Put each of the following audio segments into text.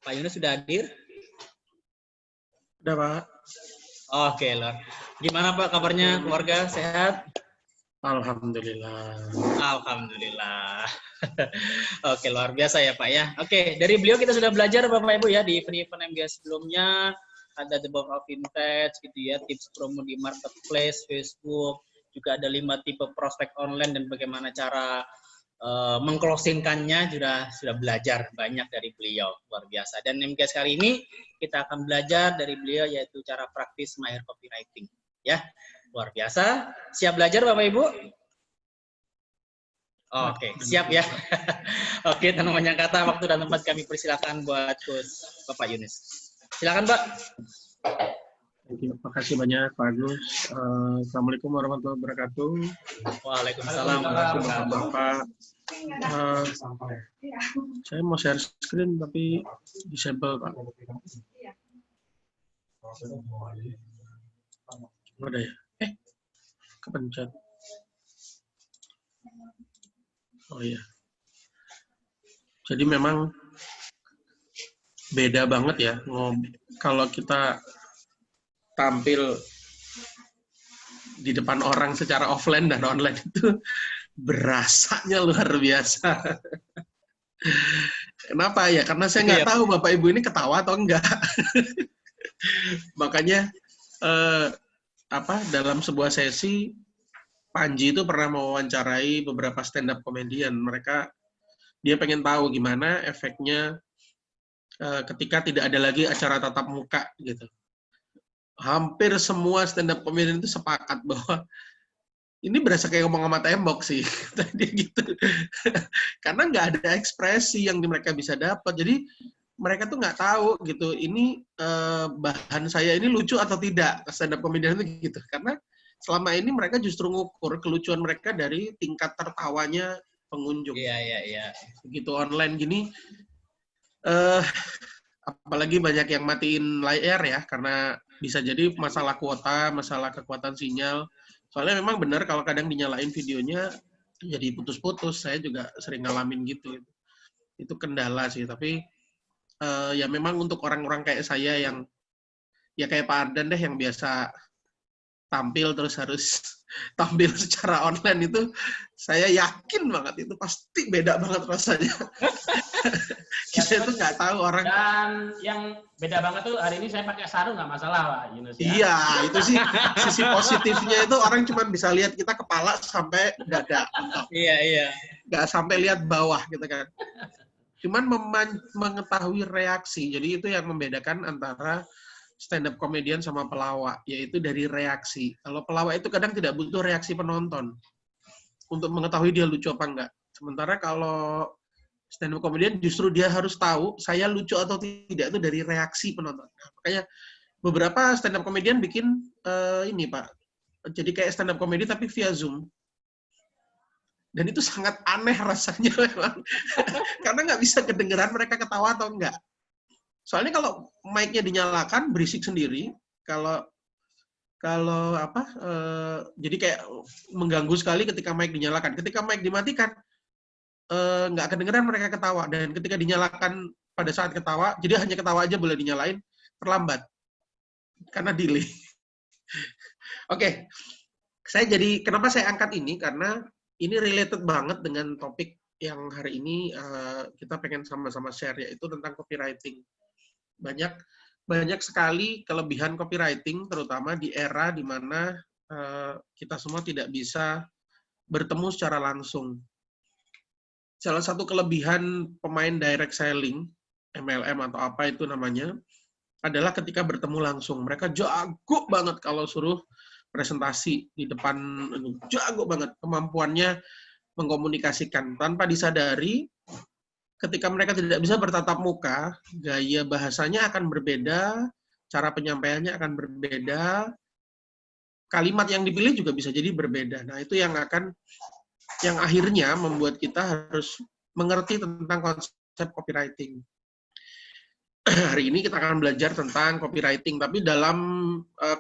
Pak Yunus sudah hadir? Udah, Pak. Oke, Lor. Gimana Pak kabarnya, keluarga sehat? Alhamdulillah. Alhamdulillah. Oke, luar biasa ya Pak ya. Oke, dari beliau kita sudah belajar Bapak Ibu ya di event-event MGS sebelumnya. Ada the box of vintage gitu ya, tips promo di marketplace, Facebook. Juga ada 5 tipe prospek online dan bagaimana cara mengclosingkannya sudah belajar banyak dari beliau, luar biasa. Dan MGS kali ini kita akan belajar dari beliau yaitu cara praktis mahir copywriting ya, luar biasa. Siap belajar Bapak Ibu? Oke, siap ya. Oke, tanpa banyak kata, waktu dan tempat kami persilakan buat Coach Bapak Yunus. Silakan Pak. Terima kasih banyak Pak Agus. Assalamualaikum warahmatullahi wabarakatuh. Waalaikumsalam warahmatullahi wabarakatuh. Bapak. Saya mau share screen tapi disable Pak. Ada ya? Kepencet. Oh iya. Jadi memang beda banget ya kalau kita tampil di depan orang secara offline dan online itu berasanya luar biasa. Kenapa ya? Karena saya nggak tahu Bapak Ibu ini ketawa atau enggak. Makanya dalam sebuah sesi Panji itu pernah mewawancarai beberapa stand up comedian. Dia pengen tahu gimana efeknya ketika tidak ada lagi acara tatap muka gitu. Hampir semua stand up comedian itu sepakat bahwa ini berasa kayak ngomong sama tembok sih, dia gitu. Karena nggak ada ekspresi yang mereka bisa dapat. Jadi mereka tuh nggak tahu gitu. Ini bahan saya ini lucu atau tidak, stand up comedian itu gitu. Karena selama ini mereka justru ngukur kelucuan mereka dari tingkat tertawanya pengunjung. Iya. Begitu online gini. Apalagi banyak yang matiin layar ya, karena bisa jadi masalah kuota, masalah kekuatan sinyal. Soalnya memang benar kalau kadang dinyalain videonya jadi putus-putus. Saya juga sering ngalamin gitu. Itu kendala sih. Tapi ya memang untuk orang-orang kayak saya yang ya kayak Pak Ardan deh yang biasa tampil terus harus tampil secara online itu, saya yakin banget itu pasti beda banget rasanya. Kita itu nggak tahu orang. Dan yang beda banget tuh hari ini saya pakai sarung nggak masalah Pak Yunus ya. Iya, itu sih sisi positifnya itu orang cuma bisa lihat kita kepala sampai dada. Iya. Nggak sampai lihat bawah gitu kan. Cuman mengetahui reaksi. Jadi itu yang membedakan antara stand up comedian sama pelawak, yaitu dari reaksi. Kalau pelawak itu kadang tidak butuh reaksi penonton untuk mengetahui dia lucu apa enggak. Sementara kalau stand up comedian justru dia harus tahu saya lucu atau tidak itu dari reaksi penonton. Nah, makanya beberapa stand up comedian bikin ini Pak, jadi kayak stand up comedy tapi via Zoom. Dan itu sangat aneh rasanya memang. Karena nggak bisa kedengeran mereka ketawa atau enggak. Soalnya kalau mic-nya dinyalakan berisik sendiri, jadi kayak mengganggu sekali ketika mic dinyalakan. Ketika mic dimatikan, nggak kedengeran mereka ketawa. Dan ketika dinyalakan pada saat ketawa, jadi hanya ketawa aja boleh dinyalain, terlambat. Karena delay. Oke. Kenapa saya angkat ini? Karena ini related banget dengan topik yang hari ini kita pengen sama-sama share, yaitu tentang copywriting. Banyak sekali kelebihan copywriting, terutama di era di mana kita semua tidak bisa bertemu secara langsung. Salah satu kelebihan pemain direct selling, MLM atau apa itu namanya, adalah ketika bertemu langsung. Mereka jago banget kalau suruh presentasi di depan, jago banget kemampuannya mengkomunikasikan. Tanpa disadari, ketika mereka tidak bisa bertatap muka, gaya bahasanya akan berbeda, cara penyampaiannya akan berbeda, kalimat yang dipilih juga bisa jadi berbeda. Nah, itu yang akhirnya membuat kita harus mengerti tentang konsep copywriting. Hari ini kita akan belajar tentang copywriting, tapi dalam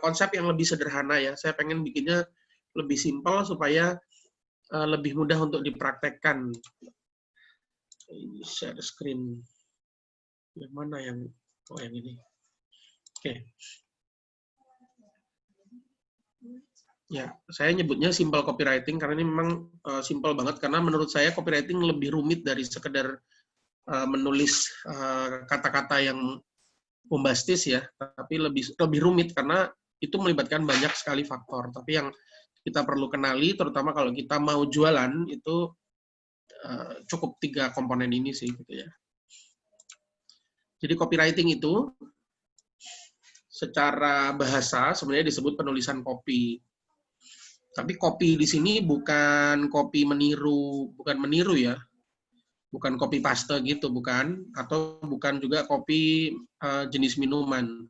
konsep yang lebih sederhana ya. Saya pengen bikinnya lebih simpel supaya lebih mudah untuk dipraktekkan. Ini share screen. Yang mana yang, oh yang ini. Oke. Ya, saya nyebutnya simple copywriting karena ini memang simple banget, karena menurut saya copywriting lebih rumit dari sekedar menulis kata-kata yang bombastis ya, tapi lebih rumit karena itu melibatkan banyak sekali faktor. Tapi yang kita perlu kenali, terutama kalau kita mau jualan, itu cukup 3 komponen ini sih, gitu ya. Jadi copywriting itu secara bahasa sebenarnya disebut penulisan kopi. Tapi kopi di sini bukan kopi bukan meniru ya. Bukan kopi paste gitu, bukan. Atau bukan juga kopi jenis minuman.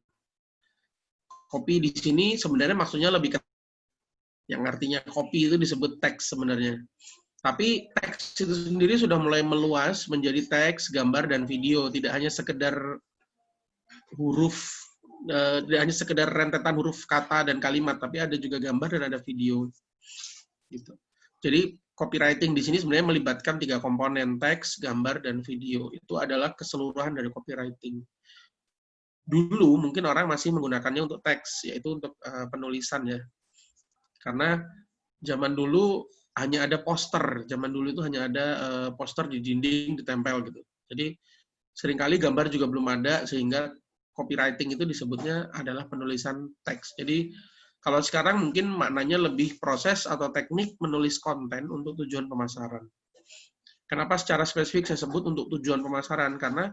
Kopi di sini sebenarnya maksudnya lebih ke yang artinya kopi itu disebut teks sebenarnya. Tapi teks itu sendiri sudah mulai meluas menjadi teks, gambar, dan video. Tidak hanya sekedar huruf, tidak hanya sekedar rentetan huruf kata dan kalimat, tapi ada juga gambar dan ada video. Gitu. Jadi copywriting di sini sebenarnya melibatkan 3 komponen, teks, gambar, dan video. Itu adalah keseluruhan dari copywriting. Dulu mungkin orang masih menggunakannya untuk teks, yaitu untuk penulisan ya. Karena zaman dulu hanya ada poster, zaman dulu itu hanya ada poster di dinding ditempel gitu. Jadi seringkali gambar juga belum ada, sehingga copywriting itu disebutnya adalah penulisan teks. Jadi kalau sekarang mungkin maknanya lebih proses atau teknik menulis konten untuk tujuan pemasaran. Kenapa secara spesifik saya sebut untuk tujuan pemasaran? Karena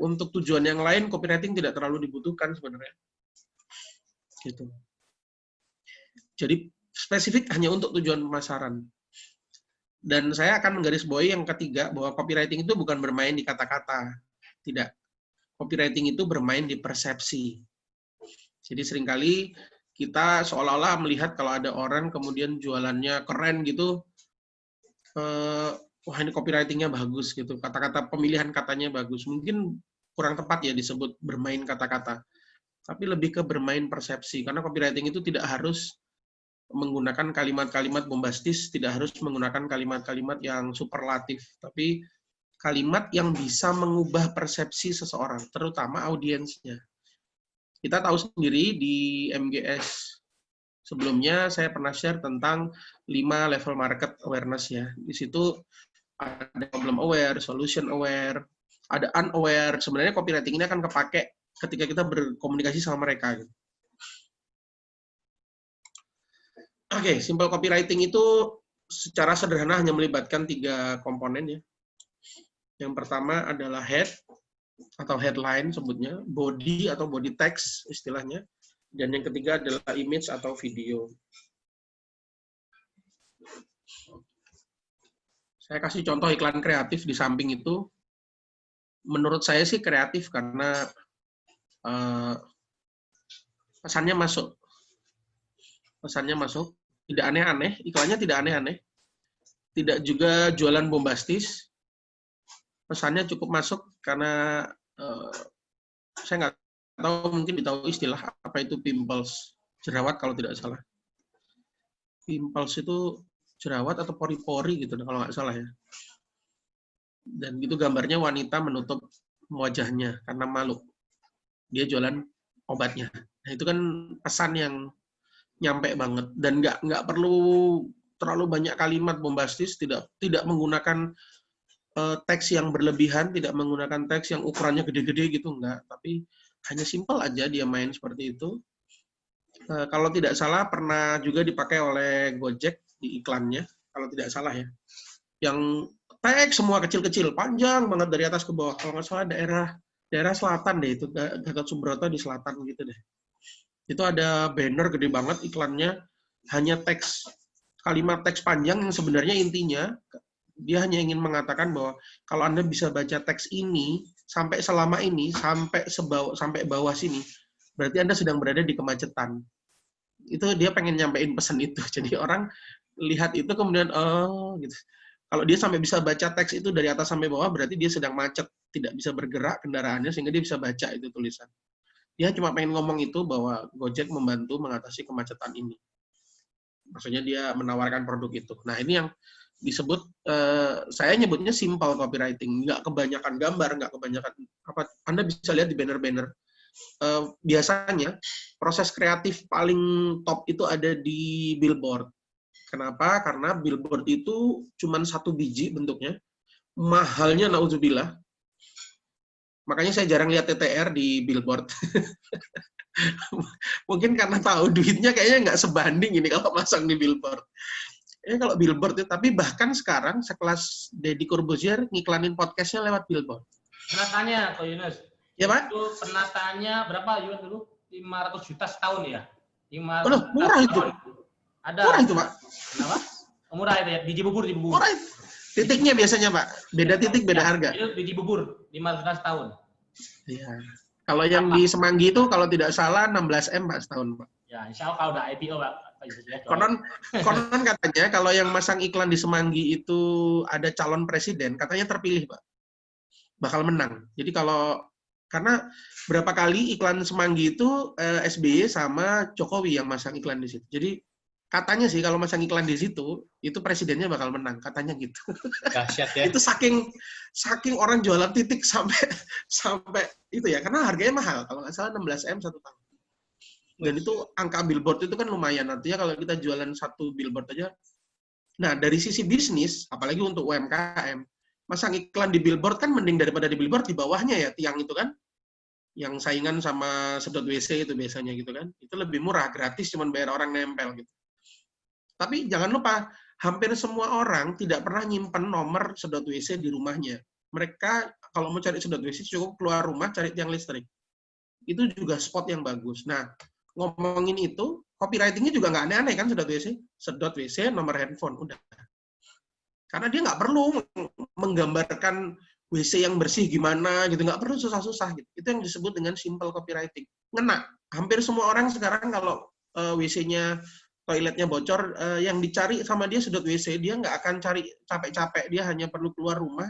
untuk tujuan yang lain copywriting tidak terlalu dibutuhkan sebenarnya. Gitu. Jadi spesifik hanya untuk tujuan pemasaran. Dan saya akan menggarisbawahi yang ketiga, bahwa copywriting itu bukan bermain di kata-kata. Tidak. Copywriting itu bermain di persepsi. Jadi seringkali kita seolah-olah melihat kalau ada orang kemudian jualannya keren gitu, wah ini copywritingnya bagus gitu, kata-kata pemilihan katanya bagus. Mungkin kurang tepat ya disebut bermain kata-kata, tapi lebih ke bermain persepsi. Karena copywriting itu tidak harus menggunakan kalimat-kalimat bombastis, tidak harus menggunakan kalimat-kalimat yang superlatif, tapi kalimat yang bisa mengubah persepsi seseorang, terutama audiensnya. Kita tahu sendiri di MGS sebelumnya saya pernah share tentang 5 level market awareness ya. Di situ ada problem aware, solution aware, ada unaware. Sebenarnya copywriting ini akan kepake ketika kita berkomunikasi sama mereka. Oke, simple copywriting itu secara sederhana hanya melibatkan 3 komponen ya. Yang pertama adalah head atau headline sebutnya, body atau body text istilahnya, dan yang ketiga adalah image atau video. Saya kasih contoh iklan kreatif di samping itu. Menurut saya sih kreatif karena pesannya masuk. Pesannya masuk, tidak aneh-aneh, iklannya tidak aneh-aneh, tidak juga jualan bombastis. Pesannya cukup masuk karena saya nggak tahu, mungkin ditahu istilah apa itu pimples, jerawat kalau tidak salah. Pimples itu jerawat atau pori-pori gitu kalau nggak salah ya. Dan itu gambarnya wanita menutup wajahnya karena malu. Dia jualan obatnya. Nah itu kan pesan yang nyampe banget dan nggak perlu terlalu banyak kalimat bombastis, tidak menggunakan teks yang berlebihan, tidak menggunakan teks yang ukurannya gede-gede gitu, enggak. Tapi hanya simpel aja dia main seperti itu. Kalau tidak salah pernah juga dipakai oleh Gojek di iklannya, kalau tidak salah ya. Yang teks semua kecil-kecil, panjang banget dari atas ke bawah. Kalau nggak salah daerah selatan deh, itu Gatot Subroto di selatan gitu deh. Itu ada banner gede banget iklannya, hanya teks, kalimat teks panjang yang sebenarnya intinya dia hanya ingin mengatakan bahwa kalau Anda bisa baca teks ini sampai selama ini, sampai bawah sini, berarti Anda sedang berada di kemacetan. Itu dia pengen nyampein pesan itu. Jadi orang lihat itu kemudian oh gitu. Kalau dia sampai bisa baca teks itu dari atas sampai bawah, berarti dia sedang macet, tidak bisa bergerak kendaraannya sehingga dia bisa baca itu tulisan. Dia cuma pengen ngomong itu bahwa Gojek membantu mengatasi kemacetan ini. Maksudnya dia menawarkan produk itu. Nah, ini disebut, saya nyebutnya simple copywriting, nggak kebanyakan gambar, nggak kebanyakan apa. Anda bisa lihat di banner-banner. Biasanya proses kreatif paling top itu ada di billboard. Kenapa? Karena billboard itu cuma 1 biji bentuknya, mahalnya naudzubillah. Makanya saya jarang lihat TTR di billboard. Mungkin karena tahu duitnya kayaknya nggak sebanding ini kalau masang di billboard. Kalau billboard itu, tapi bahkan sekarang sekelas Deddy Corbuzier ngiklanin podcastnya lewat billboard. Pernah tanya Ko Yunus. Ya Pak? Itu pernah tanya berapa Yunus dulu? 500 juta setahun ya? 500 Oh, murah itu. Ada. Murah itu Pak. Kenapa? Murah itu ya? Biji bubur. Murah itu. Titiknya biasanya Pak. Beda titik, beda harga. Itu biji bubur. 500 juta setahun. Iya. Kalau yang di Semanggi itu kalau tidak salah 16M Pak setahun Pak. Ya, insya Allah kalau udah IPO Pak. Konon katanya kalau yang masang iklan di Semanggi itu ada calon presiden, katanya terpilih Pak. Bakal menang. Jadi karena berapa kali iklan Semanggi itu SBY sama Jokowi yang masang iklan di situ. Jadi katanya sih kalau masang iklan di situ, itu presidennya bakal menang, katanya gitu. Dahsyat ya. Itu saking orang jualan titik sampai itu ya, karena harganya mahal. Kalau nggak salah 16M 1 tahun. Dan itu angka billboard itu kan lumayan. Artinya kalau kita jualan 1 billboard aja. Nah, dari sisi bisnis, apalagi untuk UMKM, masang iklan di billboard kan mending daripada di billboard di bawahnya ya, tiang itu kan. Yang saingan sama sedot WC itu biasanya gitu kan. Itu lebih murah, gratis, cuman bayar orang nempel gitu. Tapi jangan lupa, hampir semua orang tidak pernah nyimpen nomor sedot WC di rumahnya. Mereka kalau mau cari sedot WC cukup keluar rumah cari tiang listrik. Itu juga spot yang bagus. Nah, ngomongin itu, copywriting-nya juga nggak aneh-aneh kan sedot WC, nomor handphone, udah. Karena dia nggak perlu menggambarkan WC yang bersih gimana gitu, nggak perlu susah-susah gitu. Itu yang disebut dengan simple copywriting. Ngena. Hampir semua orang sekarang kalau WC-nya, toiletnya bocor, yang dicari sama dia sedot WC, dia nggak akan cari capek-capek, dia hanya perlu keluar rumah,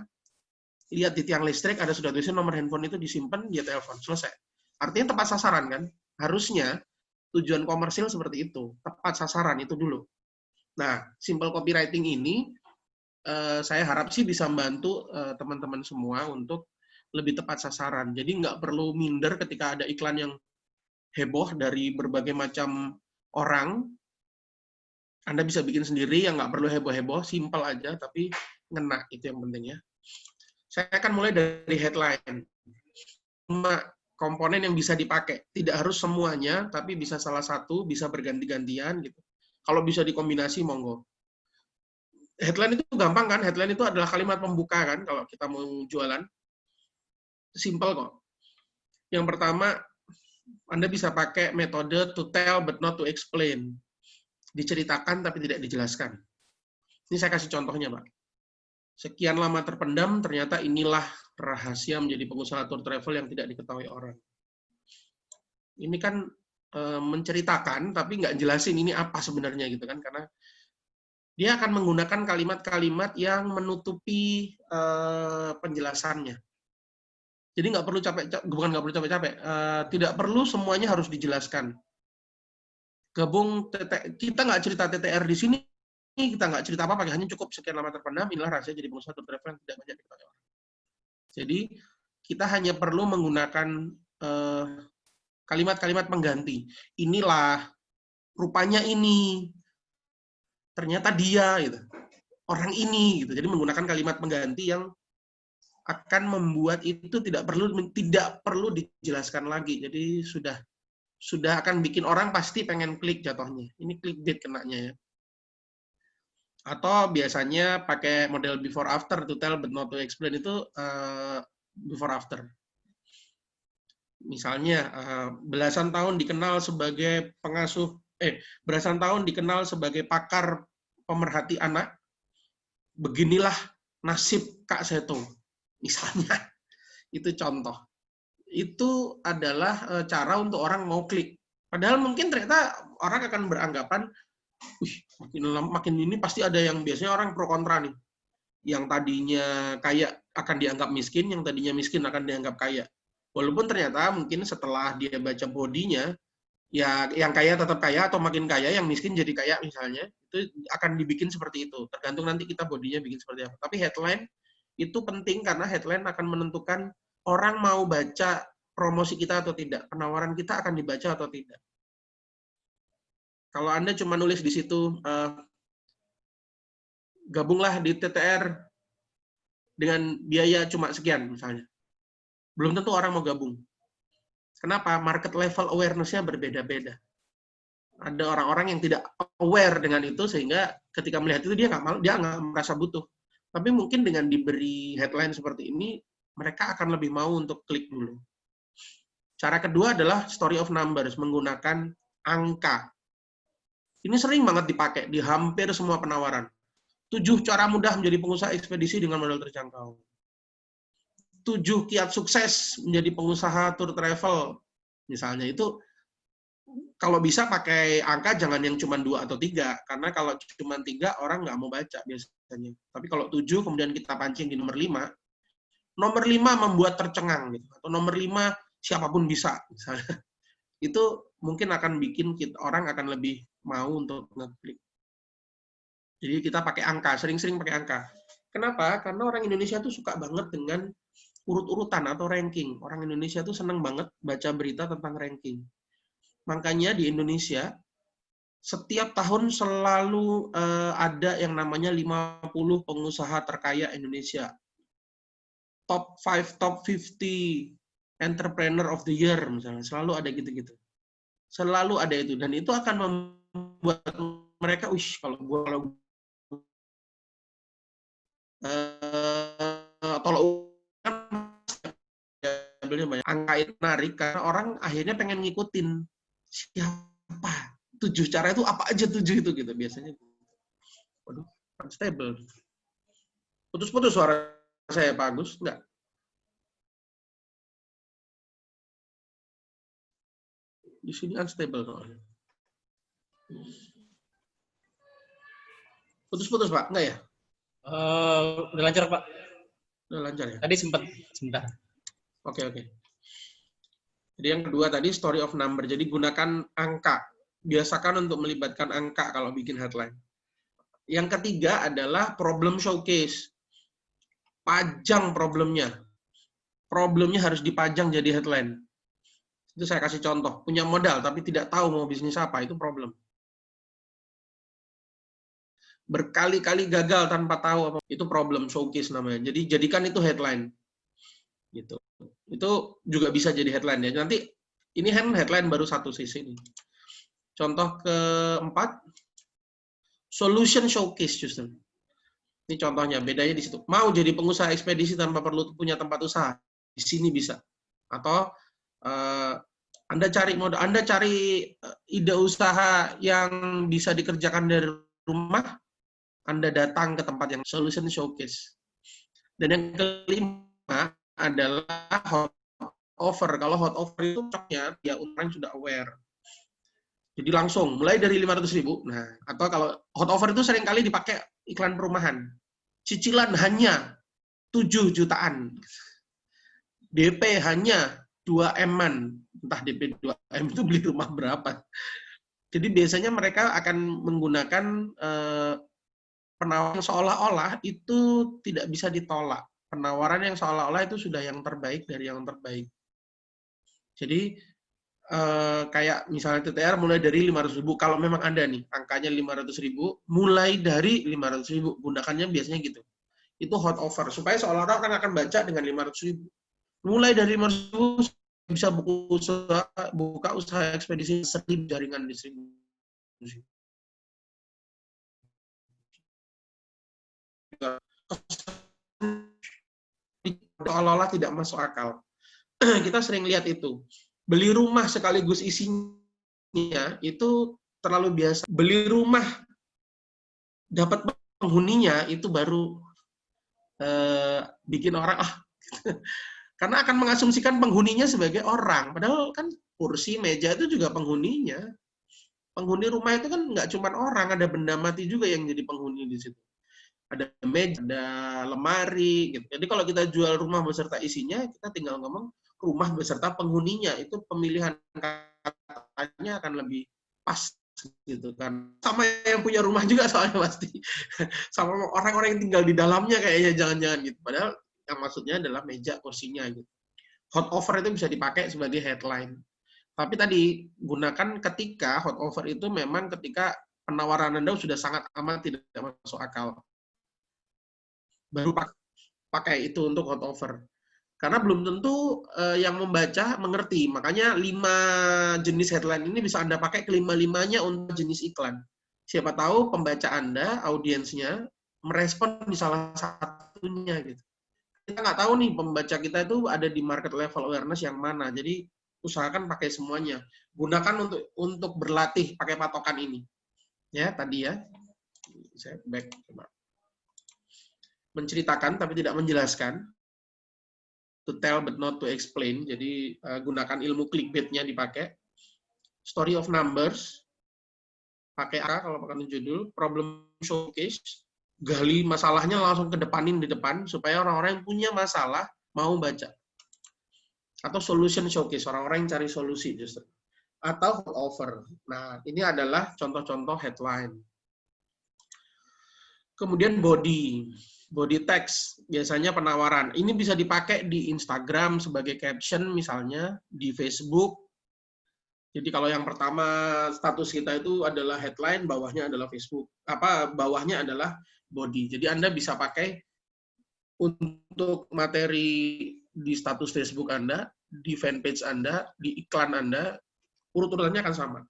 lihat di tiang listrik, ada sedot WC, nomor handphone itu disimpan, dia telepon, selesai. Artinya tepat sasaran kan? Harusnya tujuan komersil seperti itu, tepat sasaran itu dulu. Nah, simple copywriting ini saya harap sih bisa membantu teman-teman semua untuk lebih tepat sasaran. Jadi nggak perlu minder ketika ada iklan yang heboh dari berbagai macam orang. Anda bisa bikin sendiri yang nggak perlu heboh-heboh, simple aja, tapi ngena, itu yang penting ya. Saya akan mulai dari headline. Komponen yang bisa dipakai. Tidak harus semuanya, tapi bisa salah satu, bisa berganti-gantian gitu. Kalau bisa dikombinasi, monggo. Headline itu gampang kan? Headline itu adalah kalimat pembuka kan, kalau kita mau jualan. Simple kok. Yang pertama, Anda bisa pakai metode to tell but not to explain. Diceritakan tapi tidak dijelaskan. Ini saya kasih contohnya, Pak. Sekian lama terpendam, ternyata inilah rahasia menjadi pengusaha tour travel yang tidak diketahui orang. Ini kan menceritakan, tapi nggak jelasin ini apa sebenarnya gitu kan, karena dia akan menggunakan kalimat-kalimat yang menutupi penjelasannya. Jadi nggak perlu capek-capek, tidak perlu semuanya harus dijelaskan. Kita nggak cerita TTR di sini, kita nggak cerita apa-apa, hanya cukup sekian lama terpendam, inilah rahasia jadi pengusaha tour travel yang tidak banyak diketahui orang. Jadi, kita hanya perlu menggunakan kalimat-kalimat pengganti. Inilah, rupanya ini, ternyata dia, gitu. Orang ini, gitu. Jadi menggunakan kalimat pengganti yang akan membuat itu tidak perlu dijelaskan lagi. Jadi sudah akan bikin orang pasti pengen klik jatuhnya. Ini clickbait kenanya ya. Atau biasanya pakai model before after, to tell but not to explain, itu before after. Misalnya belasan tahun dikenal sebagai belasan tahun dikenal sebagai pakar pemerhati anak. Beginilah nasib Kak Seto. Misalnya. Itu contoh. Itu adalah cara untuk orang mau klik. Padahal mungkin ternyata orang akan beranggapan, makin ini pasti ada yang biasanya orang pro kontra nih. Yang tadinya kaya akan dianggap miskin, yang tadinya miskin akan dianggap kaya. Walaupun ternyata mungkin setelah dia baca bodinya, ya yang kaya tetap kaya atau makin kaya, yang miskin jadi kaya misalnya. Itu akan dibikin seperti itu. Tergantung nanti kita bodinya bikin seperti apa. Tapi headline itu penting karena headline akan menentukan orang mau baca promosi kita atau tidak. Penawaran kita akan dibaca atau tidak. Kalau Anda cuma nulis di situ, gabunglah di TTR dengan biaya cuma sekian misalnya. Belum tentu orang mau gabung. Kenapa? Market level awareness-nya berbeda-beda. Ada orang-orang yang tidak aware dengan itu sehingga ketika melihat itu dia nggak merasa butuh. Tapi mungkin dengan diberi headline seperti ini, mereka akan lebih mau untuk klik dulu. Cara kedua adalah story of numbers, menggunakan angka. Ini sering banget dipakai di hampir semua penawaran. 7 cara mudah menjadi pengusaha ekspedisi dengan modal terjangkau. 7 kiat sukses menjadi pengusaha tour travel. Misalnya itu, kalau bisa pakai angka jangan yang cuma 2 atau 3. Karena kalau cuma 3, orang nggak mau baca biasanya. Tapi kalau 7, kemudian kita pancing di nomor 5. Nomor 5 membuat tercengang. Gitu. Atau nomor 5, siapapun bisa. Misalnya. Itu mungkin akan bikin orang akan lebih mau untuk ngeklik. Jadi kita pakai angka, sering-sering pakai angka. Kenapa? Karena orang Indonesia tuh suka banget dengan urut-urutan atau ranking. Orang Indonesia tuh seneng banget baca berita tentang ranking. Makanya di Indonesia, setiap tahun selalu ada yang namanya 50 pengusaha terkaya Indonesia. Top 5, top 50 entrepreneur of the year, misalnya. Selalu ada gitu-gitu. Selalu ada itu. Dan itu akan membuat mereka, kalau angka itu menarik karena orang akhirnya pengen ngikutin siapa 7 cara itu, apa aja 7 itu gitu biasanya. Waduh, unstable. Putus-putus suara saya, Pak Agus, enggak? Di sini unstable soalnya. Putus-putus, Pak, enggak ya? Udah lancar, Pak. Udah lancar ya? Tadi sebentar. Oke. Jadi yang kedua tadi story of number. Jadi gunakan angka. Biasakan untuk melibatkan angka kalau bikin headline. Yang ketiga adalah problem showcase. Pajang problemnya. Problemnya harus dipajang jadi headline. Itu saya kasih contoh. Punya modal tapi tidak tahu mau bisnis apa, itu problem. Berkali-kali gagal tanpa tahu apa, itu problem showcase namanya. Jadi jadikan itu headline. Gitu. Itu juga bisa jadi headline ya. Nanti ini headline baru satu sisi ini. Contoh keempat, solution showcase justru. Ini contohnya, bedanya di situ. Mau jadi pengusaha ekspedisi tanpa perlu punya tempat usaha, di sini bisa. Atau Anda cari modal, Anda cari ide usaha yang bisa dikerjakan dari rumah, Anda datang ke tempat yang solution showcase. Dan yang kelima adalah hot offer. Kalau hot offer itu cocoknya ya orang sudah aware. Jadi langsung mulai dari 500.000. Nah, atau kalau hot offer itu sering kali dipakai iklan perumahan. Cicilan hanya 7 jutaan. DP hanya 2M-an. Entah DP 2M itu beli rumah berapa. Jadi biasanya mereka akan menggunakan penawaran seolah-olah itu tidak bisa ditolak. Penawaran yang seolah-olah itu sudah yang terbaik dari yang terbaik. Jadi kayak misalnya TTR mulai dari 500.000. Kalau memang ada nih angkanya 500.000, mulai dari 500.000. Gunakannya biasanya gitu. Itu hot offer supaya seolah-olah orang akan baca dengan 500.000. Mulai dari 500.000 bisa buka usaha ekspedisi 1.000 jaringan distribusi. Seolah-olah tidak masuk akal. Kita sering lihat itu. Beli rumah sekaligus isinya itu terlalu biasa. Beli rumah dapat penghuninya itu baru bikin orang karena akan mengasumsikan penghuninya sebagai orang. Padahal kan kursi, meja itu juga penghuninya. Penghuni rumah itu kan nggak cuma orang, ada benda mati juga yang jadi penghuni di situ. Ada meja, ada lemari, gitu. Jadi kalau kita jual rumah beserta isinya, kita tinggal ngomong rumah beserta penghuninya. Itu pemilihan katanya akan lebih pas gitu kan. Sama yang punya rumah juga soalnya pasti. Sama orang-orang yang tinggal di dalamnya kayaknya jangan-jangan gitu. Padahal yang maksudnya adalah meja kursinya gitu. Hot over itu bisa dipakai sebagai headline. Tapi tadi gunakan ketika hot over itu memang ketika penawaran Anda sudah sangat amat tidak masuk akal. Baru pakai itu untuk hot over. Karena belum tentu yang membaca mengerti. Makanya 5 jenis headline ini bisa Anda pakai kelima-limanya untuk jenis iklan. Siapa tahu pembaca Anda, audiensnya, merespon di salah satunya gitu. Kita nggak tahu nih pembaca kita itu ada di market level awareness yang mana. Jadi usahakan pakai semuanya. Gunakan untuk berlatih pakai patokan ini. Ya, tadi ya. Saya back coba. Menceritakan tapi tidak menjelaskan. To tell but not to explain. Jadi gunakan ilmu clickbait-nya dipakai. Story of numbers. Pakai A kalau pakai judul. Problem showcase. Gali masalahnya langsung kedepanin di depan supaya orang-orang yang punya masalah mau baca. Atau solution showcase, orang-orang yang cari solusi justru. Atau hot offer. Nah, ini adalah contoh-contoh headline. Kemudian body text, biasanya penawaran. Ini bisa dipakai di Instagram sebagai caption misalnya, di Facebook. Jadi kalau yang pertama status kita itu adalah headline, bawahnya adalah Facebook. Bawahnya adalah body. Jadi Anda bisa pakai untuk materi di status Facebook Anda, di fanpage Anda, di iklan Anda, urut-urutannya akan sama.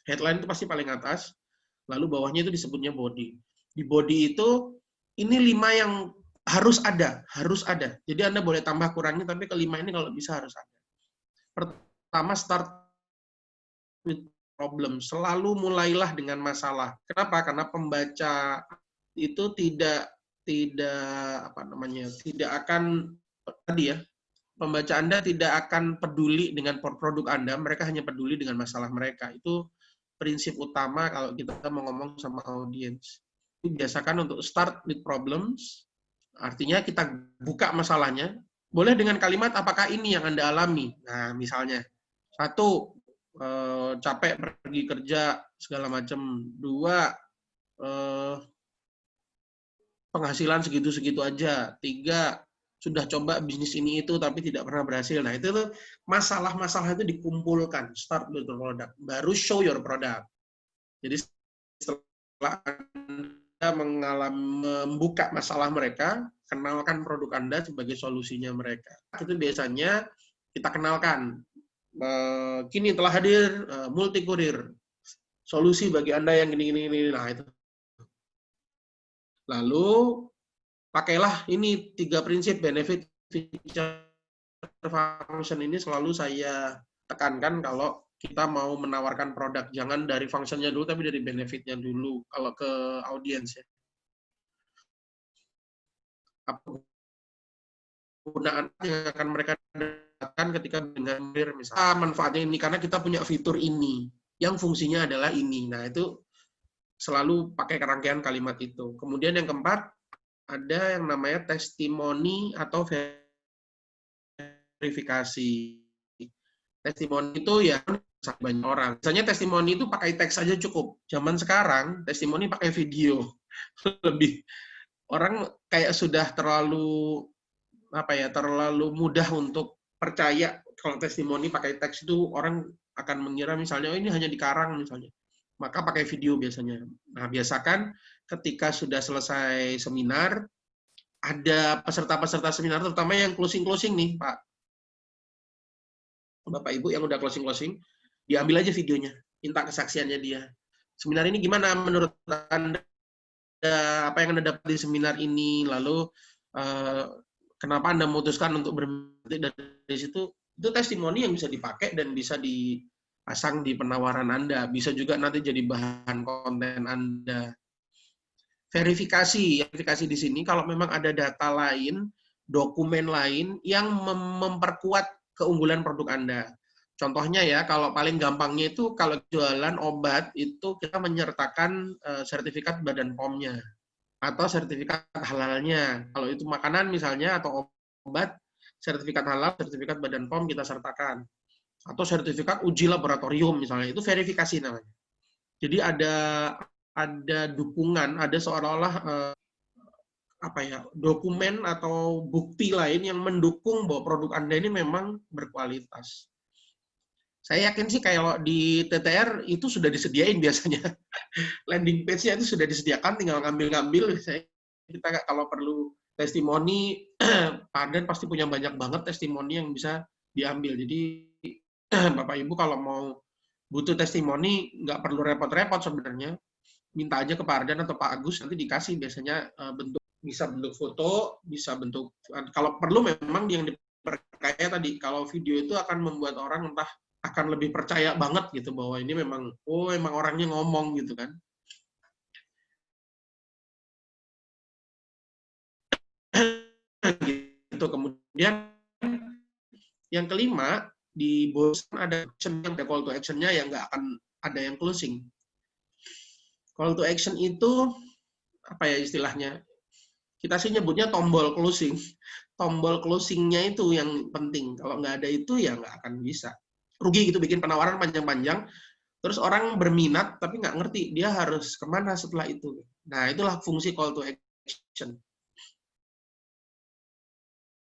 Headline itu pasti paling atas, lalu bawahnya itu disebutnya body. Di body itu, ini 5 yang harus ada. Jadi Anda boleh tambah kurangnya, tapi kelima ini kalau bisa harus ada. Pertama, start with problem. Selalu mulailah dengan masalah. Kenapa? Karena pembaca itu tidak akan tadi ya, pembaca Anda tidak akan peduli dengan produk Anda, mereka hanya peduli dengan masalah mereka. Itu prinsip utama kalau kita mau ngomong sama audiens. Biasakan untuk start with problems, artinya kita buka masalahnya, boleh dengan kalimat apakah ini yang Anda alami. Nah, misalnya, 1, capek pergi kerja, segala macam. 2, penghasilan segitu-segitu aja. 3, sudah coba bisnis ini itu tapi tidak pernah berhasil. Nah, itu tuh masalah-masalah itu dikumpulkan. Start with the product. Baru show your product. Jadi setelah Anda membuka masalah mereka, kenalkan produk Anda sebagai solusinya mereka. Itu biasanya kita kenalkan. Kini telah hadir multi kurir. Solusi bagi Anda yang gini-gini. Nah, itu. Lalu pakailah ini 3 prinsip benefit, feature, function ini selalu saya tekankan kalau kita mau menawarkan produk. Jangan dari functionnya dulu, tapi dari benefitnya dulu kalau ke audiens ya. Apa penggunaan yang akan mereka dapatkan ketika dengan misalnya manfaatnya ini karena kita punya fitur ini yang fungsinya adalah ini. Nah, itu selalu pakai rangkaian kalimat itu. Kemudian yang keempat, ada yang namanya testimoni atau verifikasi. Testimoni itu ya banyak orang. Biasanya testimoni itu pakai teks saja cukup. Zaman sekarang, testimoni pakai video. Lebih orang kayak sudah terlalu mudah untuk percaya kalau testimoni pakai teks itu orang akan mengira misalnya ini hanya dikarang misalnya. Maka pakai video biasanya. Nah, biasakan ketika sudah selesai seminar, ada peserta-peserta seminar, terutama yang closing-closing nih, Pak. Bapak Ibu yang udah closing-closing, diambil aja videonya, minta kesaksiannya dia. Seminar ini gimana menurut Anda? Apa yang Anda dapat di seminar ini? Lalu, kenapa Anda memutuskan untuk berhenti dari situ? Itu testimoni yang bisa dipakai dan bisa dipasang di penawaran Anda. Bisa juga nanti jadi bahan konten Anda. Verifikasi di sini kalau memang ada data lain, dokumen lain yang memperkuat keunggulan produk Anda. Contohnya ya, kalau paling gampangnya itu kalau jualan obat itu kita menyertakan sertifikat Badan POM-nya atau sertifikat halalnya. Kalau itu makanan misalnya atau obat, sertifikat halal, sertifikat Badan POM kita sertakan. Atau sertifikat uji laboratorium misalnya, itu verifikasi namanya. Jadi ada dukungan, ada seolah-olah dokumen atau bukti lain yang mendukung bahwa produk Anda ini memang berkualitas. Saya yakin sih kalau di TTR itu sudah disediain biasanya. Landing page-nya itu sudah disediakan, tinggal ngambil-ngambil. Kita kalau perlu testimoni, Pak Ardan pasti punya banyak banget testimoni yang bisa diambil. Jadi Bapak Ibu kalau mau butuh testimoni, nggak perlu repot-repot sebenarnya. Minta aja ke Pak Ardan atau Pak Agus, nanti dikasih biasanya bisa bentuk foto, bisa bentuk, kalau perlu memang yang diperkaya tadi, kalau video itu akan membuat orang entah akan lebih percaya banget gitu bahwa ini memang orangnya ngomong gitu kan. Gitu. Kemudian yang kelima, di bosan ada action, yang ada call to action-nya yang nggak akan ada yang closing. Call to action itu apa ya istilahnya? Kita sih nyebutnya tombol closing. Tombol closing-nya itu yang penting. Kalau nggak ada itu ya nggak akan bisa. Rugi gitu bikin penawaran panjang-panjang, terus orang berminat tapi nggak ngerti dia harus kemana setelah itu. Nah, itulah fungsi call to action.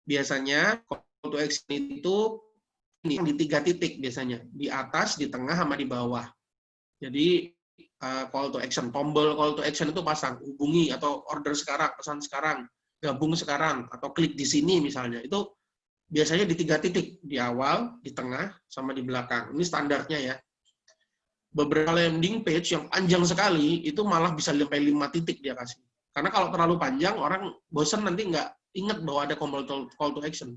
Biasanya call to action itu di 3 titik biasanya. Di atas, di tengah, sama di bawah. Jadi call to action, tombol call to action itu pasang, hubungi atau order sekarang, pesan sekarang, gabung sekarang, atau klik di sini misalnya. Itu biasanya di 3 titik, di awal, di tengah, sama di belakang. Ini standarnya ya. Beberapa landing page yang panjang sekali, itu malah bisa sampai 5 titik dia kasih. Karena kalau terlalu panjang, orang bosan nanti nggak ingat bahwa ada call to action.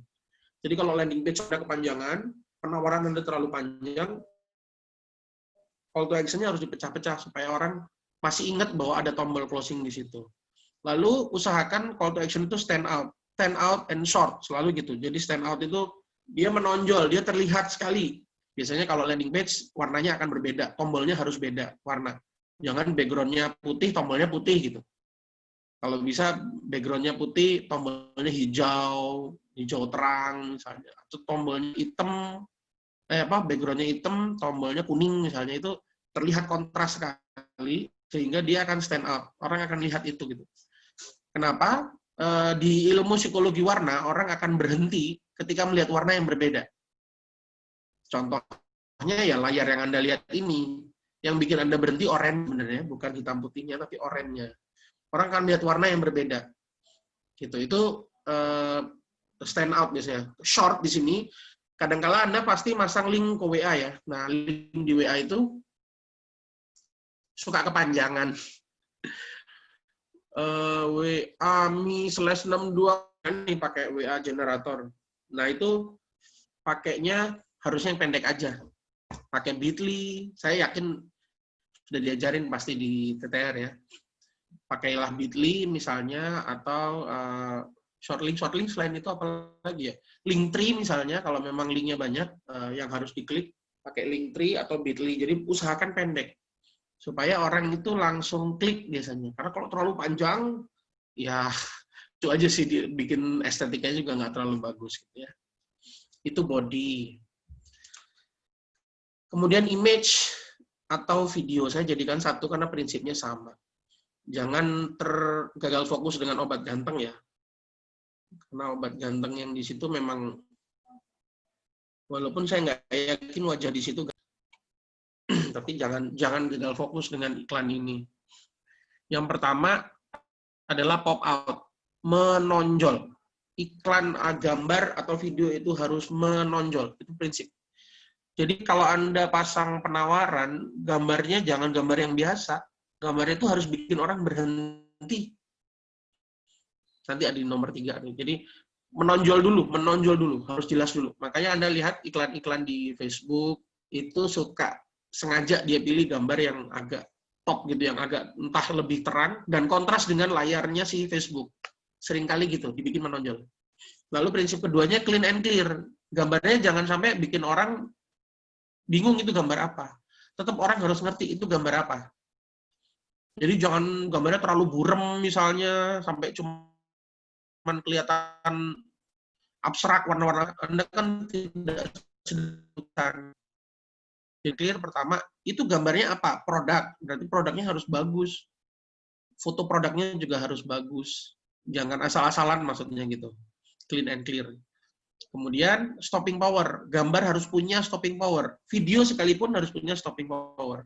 Jadi kalau landing page ada kepanjangan, penawaran Anda terlalu panjang, call to action-nya harus dipecah-pecah supaya orang masih ingat bahwa ada tombol closing di situ. Lalu usahakan call to action itu stand out and short, selalu gitu. Jadi stand out itu dia menonjol, dia terlihat sekali. Biasanya kalau landing page warnanya akan berbeda, tombolnya harus beda warna. Jangan background-nya putih, tombolnya putih gitu. Kalau bisa background-nya putih, tombolnya hijau terang misalnya. Atau tombolnya hitam, background-nya hitam, tombolnya kuning misalnya, itu terlihat kontras sekali sehingga dia akan stand out. Orang akan lihat itu gitu. Kenapa? Di ilmu psikologi warna, orang akan berhenti ketika melihat warna yang berbeda. Contohnya ya layar yang Anda lihat ini, yang bikin Anda berhenti oranye sebenarnya, bukan hitam putihnya tapi oranye-nya. Orang akan lihat warna yang berbeda. Gitu. Itu stand out biasanya. Short di sini, kadang-kala Anda pasti masang link ke WA ya. Nah, link di WA itu suka kepanjangan. WA mi/62 ini pakai WA generator. Nah, itu pakainya harusnya yang pendek aja. Pakai Bitly, saya yakin sudah diajarin pasti di TTR ya. Pakailah Bitly misalnya, atau shortlink selain itu apa lagi ya? Linktree misalnya, kalau memang linknya banyak yang harus diklik, pakai Linktree atau Bitly. Jadi usahakan pendek supaya orang itu langsung klik biasanya. Karena kalau terlalu panjang, ya itu aja sih, bikin estetikanya juga nggak terlalu bagus gitu ya. Itu body. Kemudian image atau video, saya jadikan satu karena prinsipnya sama. Jangan gagal fokus dengan obat ganteng ya. Karena obat ganteng yang di situ memang, walaupun saya nggak yakin wajah di situ, tapi jangan gagal fokus dengan iklan ini. Yang pertama adalah pop out, menonjol. Iklan gambar atau video itu harus menonjol, itu prinsip. Jadi kalau Anda pasang penawaran, gambarnya jangan gambar yang biasa. Gambarnya itu harus bikin orang berhenti. Nanti ada di nomor 3 nih. Jadi menonjol dulu, harus jelas dulu. Makanya Anda lihat iklan-iklan di Facebook itu suka sengaja dia pilih gambar yang agak top gitu, yang agak entah lebih terang dan kontras dengan layarnya si Facebook. Seringkali gitu, dibikin menonjol. Lalu prinsip keduanya clean and clear. Gambarnya jangan sampai bikin orang bingung itu gambar apa. Tetap orang harus ngerti itu gambar apa. Jadi jangan gambarnya terlalu burem misalnya, sampai cuman kelihatan abstrak warna-warna. Anda kan tidak sedang Clean and clear pertama, itu gambarnya apa? Produk. Berarti produknya harus bagus. Foto produknya juga harus bagus. Jangan asal-asalan maksudnya gitu. Clean and clear. Kemudian stopping power. Gambar harus punya stopping power. Video sekalipun harus punya stopping power.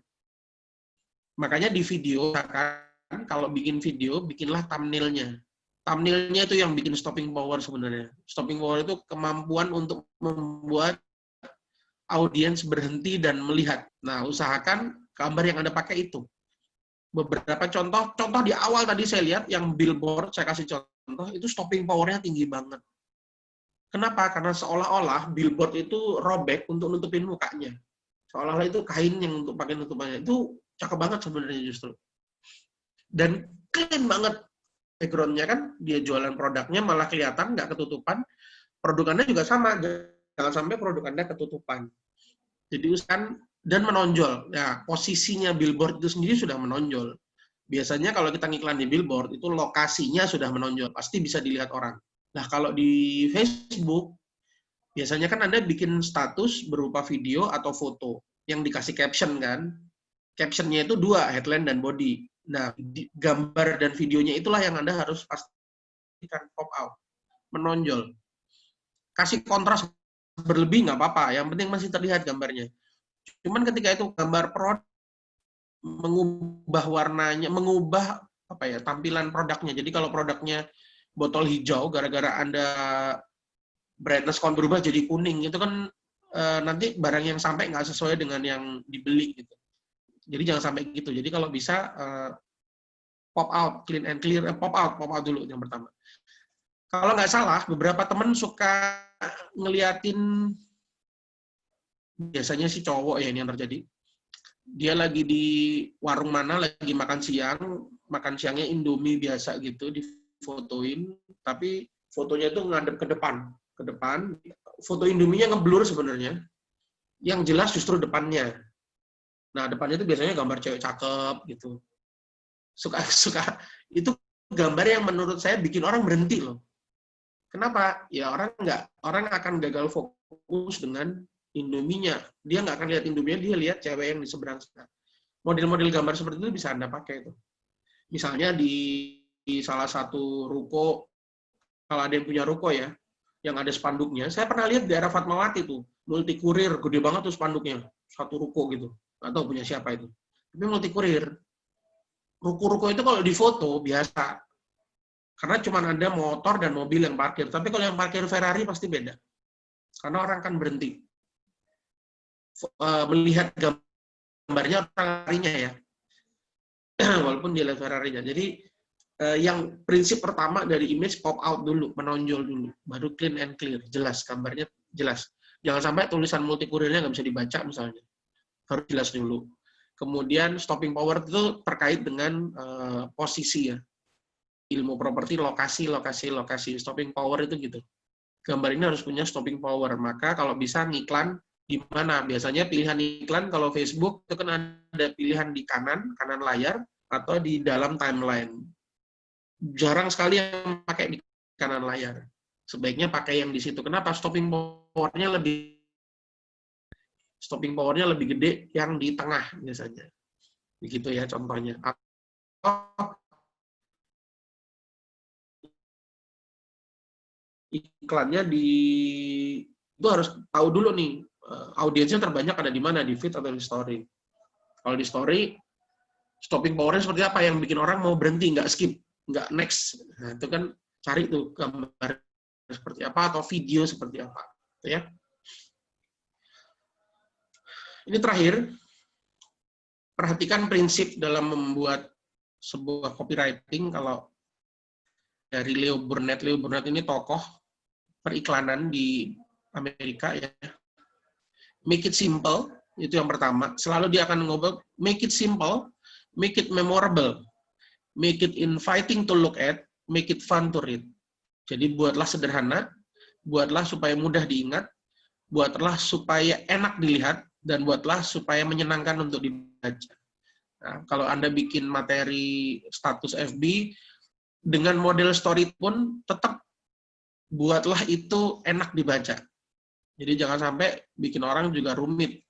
Makanya di video, kalau bikin video, bikinlah thumbnail-nya. Thumbnail-nya itu yang bikin stopping power sebenarnya. Stopping power itu kemampuan untuk membuat audiens berhenti dan melihat. Nah, usahakan gambar yang Anda pakai itu. Beberapa contoh di awal tadi saya lihat, yang billboard, saya kasih contoh, itu stopping power-nya tinggi banget. Kenapa? Karena seolah-olah billboard itu robek untuk nutupin mukanya. Seolah-olah itu kain yang untuk pakai nutupannya. Itu cakep banget sebenarnya justru. Dan clean banget background-nya kan, dia jualan produknya malah kelihatan, nggak ketutupan. Produk Anda juga sama, jangan sampai produk Anda ketutupan. Jadi usahakan dan menonjol. Ya, posisinya billboard itu sendiri sudah menonjol. Biasanya kalau kita ngiklan di billboard, itu lokasinya sudah menonjol. Pasti bisa dilihat orang. Nah, kalau di Facebook, biasanya kan Anda bikin status berupa video atau foto yang dikasih caption kan. Captionnya itu 2, headline dan body. Nah, gambar dan videonya itulah yang Anda harus pastikan pop out, menonjol. Kasih kontras berlebih nggak apa-apa, yang penting masih terlihat gambarnya. Cuman ketika itu gambar produk, mengubah warnanya, mengubah tampilan produknya. Jadi kalau produknya botol hijau, gara-gara Anda brightness count berubah jadi kuning, itu kan nanti barang yang sampai nggak sesuai dengan yang dibeli gitu. Jadi jangan sampai gitu. Jadi kalau bisa pop out, clean and clear, pop out dulu yang pertama. Kalau nggak salah, beberapa teman suka ngeliatin, biasanya sih cowok ya ini yang terjadi. Dia lagi di warung mana, lagi makan siangnya Indomie biasa gitu, difotoin, tapi fotonya itu ngadep ke depan. Foto Indominya ngeblur sebenarnya. Yang jelas justru depannya. Nah, depannya itu biasanya gambar cewek cakep gitu. Suka itu gambar yang menurut saya bikin orang berhenti loh. Kenapa? Ya orang akan gagal fokus dengan Indominya. Dia nggak akan lihat Indominya, dia lihat cewek yang di seberang sana. Model-model gambar seperti itu bisa Anda pakai itu. Misalnya di salah satu ruko, kalau ada yang punya ruko ya, yang ada spanduknya. Saya pernah lihat di daerah Fatmawati tuh, multi kurir, gede banget tuh spanduknya, satu ruko gitu. Nggak tahu punya siapa itu. Tapi multi kurir. Ruko-ruko itu kalau difoto biasa, karena cuma ada motor dan mobil yang parkir. Tapi kalau yang parkir Ferrari pasti beda. Karena orang akan berhenti. Melihat gambarnya orang larinya ya. Walaupun dia lihat Ferrari-nya. Jadi yang prinsip pertama dari image pop out dulu, menonjol dulu. Baru clean and clear. Jelas, gambarnya jelas. Jangan sampai tulisan multi kurirnya nggak bisa dibaca misalnya. Harus jelas dulu. Kemudian stopping power itu terkait dengan posisi ya. Ilmu properti, lokasi. Stopping power itu gitu. Gambar ini harus punya stopping power. Maka kalau bisa ngiklan di mana? Biasanya pilihan iklan kalau Facebook itu kan ada pilihan di kanan layar, atau di dalam timeline. Jarang sekali yang pakai di kanan layar. Sebaiknya pakai yang di situ. Kenapa? Stopping power-nya lebih gede yang di tengah biasanya. Begitu ya contohnya. Iklannya itu harus tahu dulu nih, audiensnya terbanyak ada di mana, di feed atau di story. Kalau di story, stopping power-nya seperti apa yang bikin orang mau berhenti, nggak skip, nggak next. Nah, itu kan cari tuh gambar seperti apa atau video seperti apa. Ya. Ini terakhir, perhatikan prinsip dalam membuat sebuah copywriting. Kalau dari Leo Burnett ini tokoh periklanan di Amerika ya. Make it simple, itu yang pertama. Selalu dia akan ngobrol, make it simple, make it memorable, make it inviting to look at, make it fun to read. Jadi buatlah sederhana, buatlah supaya mudah diingat, buatlah supaya enak dilihat, dan buatlah supaya menyenangkan untuk dibaca. Nah, kalau Anda bikin materi status FB, dengan model story pun tetap buatlah itu enak dibaca. Jadi jangan sampai bikin orang juga rumit.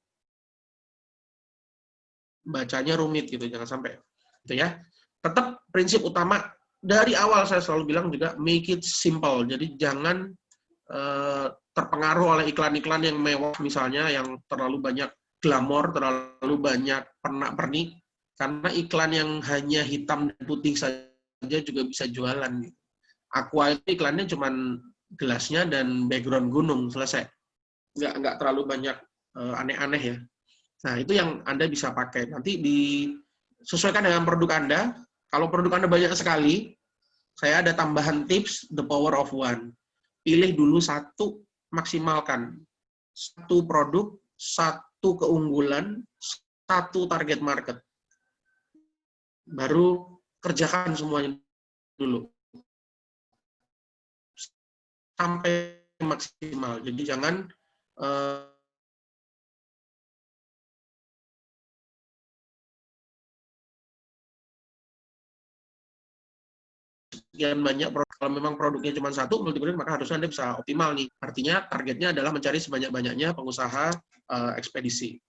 bacanya rumit gitu, jangan sampai gitu ya. Tetap prinsip utama dari awal saya selalu bilang juga make it simple. Jadi jangan terpengaruh oleh iklan-iklan yang mewah misalnya, yang terlalu banyak glamor, terlalu banyak pernak-pernik, karena iklan yang hanya hitam dan putih saja juga bisa jualan. Aqua itu iklannya cuman gelasnya dan background gunung, selesai. Nggak terlalu banyak aneh-aneh ya. Nah, itu yang Anda bisa pakai. Nanti disesuaikan dengan produk Anda. Kalau produk Anda banyak sekali, saya ada tambahan tips, the power of one. Pilih dulu satu, maksimalkan. Satu produk, satu keunggulan, satu target market. Baru kerjakan semuanya dulu. Sampai maksimal. Jadi jangan sekian banyak produk. Kalau memang produknya cuma satu, multi-brand, maka harusnya Anda bisa optimal nih. Artinya targetnya adalah mencari sebanyak-banyaknya pengusaha ekspedisi.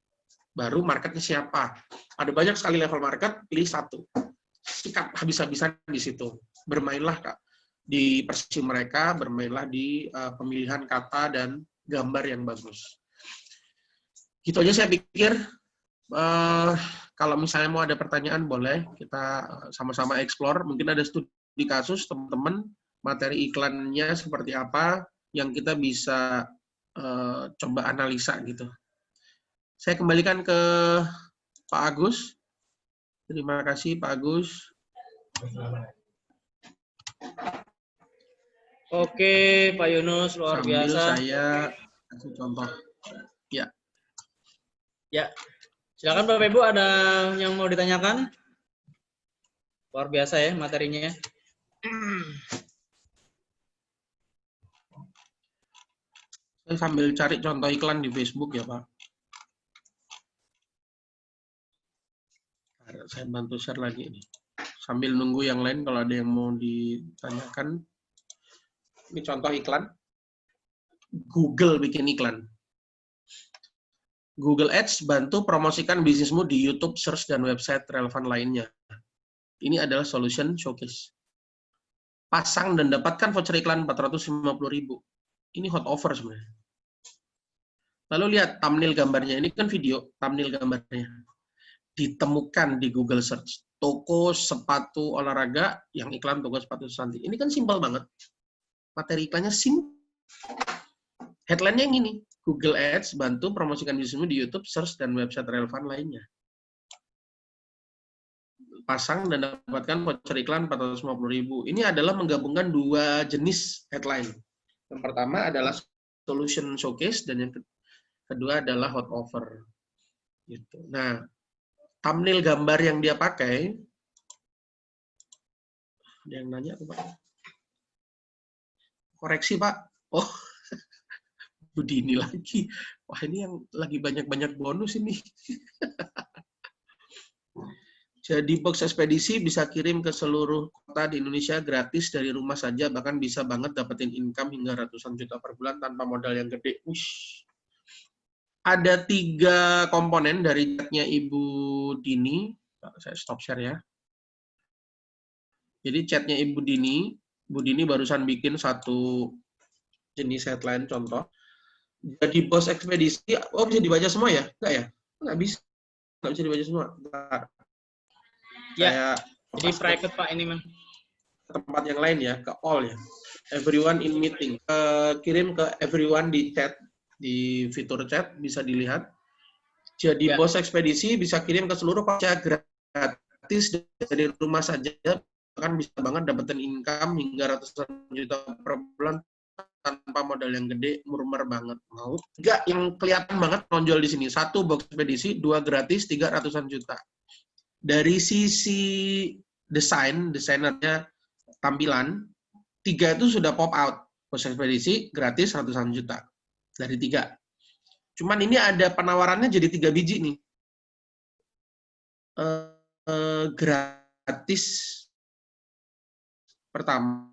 Baru marketnya siapa. Ada banyak sekali level market, pilih satu. Sikat habis-habisan di situ. Bermainlah Kak di persepsi mereka, bermainlah di pemilihan kata dan gambar yang bagus. Gitu aja saya pikir. Kalau misalnya mau ada pertanyaan, boleh kita sama-sama explore. Mungkin ada studi kasus, teman-teman, materi iklannya seperti apa, yang kita bisa coba analisa gitu. Saya kembalikan ke Pak Agus. Terima kasih Pak Agus. Oke, Pak Yunus, luar Sambil biasa. saya kasih contoh. Ya. Ya, silakan Bapak Ibu, ada yang mau ditanyakan? Luar biasa ya materinya. Saya sambil cari contoh iklan di Facebook ya Pak. Saya bantu share lagi ini. Sambil nunggu yang lain kalau ada yang mau ditanyakan. Ini contoh iklan. Google bikin iklan. Google Ads bantu promosikan bisnismu di YouTube, search, dan website relevan lainnya. Ini adalah solution showcase. Pasang dan dapatkan voucher iklan 450.000. Ini hot offer sebenarnya. Lalu lihat thumbnail gambarnya. Ini kan video, thumbnail gambarnya. Ditemukan di Google Search. Toko sepatu olahraga yang iklan toko sepatu Santi. Ini kan simpel banget. Materi iklannya simpel. Headline-nya yang ini. Google Ads bantu promosikan bisnismu di YouTube, search, dan website relevan lainnya. Pasang dan dapatkan voucher iklan 450.000. Ini adalah menggabungkan dua jenis headline. Yang pertama adalah solution showcase dan yang kedua adalah hot offer. Gitu. Nah, thumbnail gambar yang dia pakai, ada yang nanya tuh Pak. Koreksi Pak. Oh, Budini lagi. Wah, ini yang lagi banyak-banyak bonus ini. Jadi box ekspedisi bisa kirim ke seluruh kota di Indonesia gratis dari rumah saja, bahkan bisa banget dapetin income hingga ratusan juta per bulan tanpa modal yang gede. Ush. Ada 3 komponen dari chatnya Ibu Dini. Saya stop share ya. Jadi chatnya Ibu Dini barusan bikin satu jenis headline contoh. Jadi bos ekspedisi, oh bisa dibaca semua ya? Enggak ya? Enggak bisa dibaca semua. Bentar. Ya, jadi private Pak ini Mas. Tempat yang lain ya, ke all ya. Everyone in meeting. Kirim ke everyone di chat, di fitur chat bisa dilihat. Jadi bos ekspedisi bisa kirim ke seluruh kota gratis dari rumah saja, bahkan bisa banget dapetin income hingga ratusan juta per bulan tanpa modal yang gede, murmer banget. Mau? 3 yang kelihatan banget nonjol di sini. 1 box ekspedisi, 2 gratis, 3 ratusan juta. Dari sisi desainernya, tampilan, 3 itu sudah pop out. Box ekspedisi, gratis, ratusan juta. Dari 3. Cuman ini ada penawarannya jadi 3 biji nih. Gratis pertama,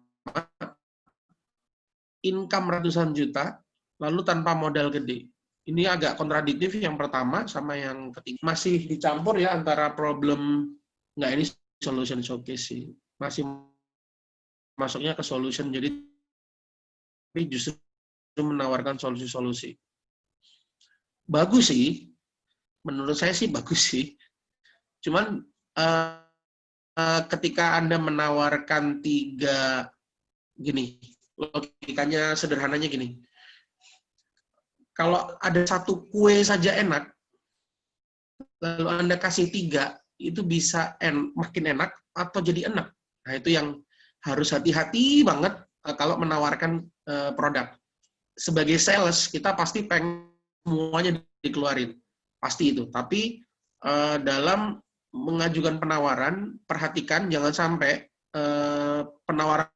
income ratusan juta, lalu tanpa modal gede. Ini agak kontradiktif yang pertama sama yang ketiga. Masih dicampur ya antara problem, nggak ini solution showcase sih. Masih masuknya ke solution, jadi justru menawarkan solusi-solusi. Bagus sih, menurut saya sih bagus sih. Cuman ketika Anda menawarkan 3, gini, logikanya sederhananya gini. Kalau ada 1 kue saja enak, lalu Anda kasih 3, itu bisa makin enak atau jadi enak. Nah, itu yang harus hati-hati banget kalau menawarkan produk. Sebagai sales, kita pasti pengen semuanya dikeluarin. Pasti itu. Tapi dalam mengajukan penawaran, perhatikan jangan sampai penawaran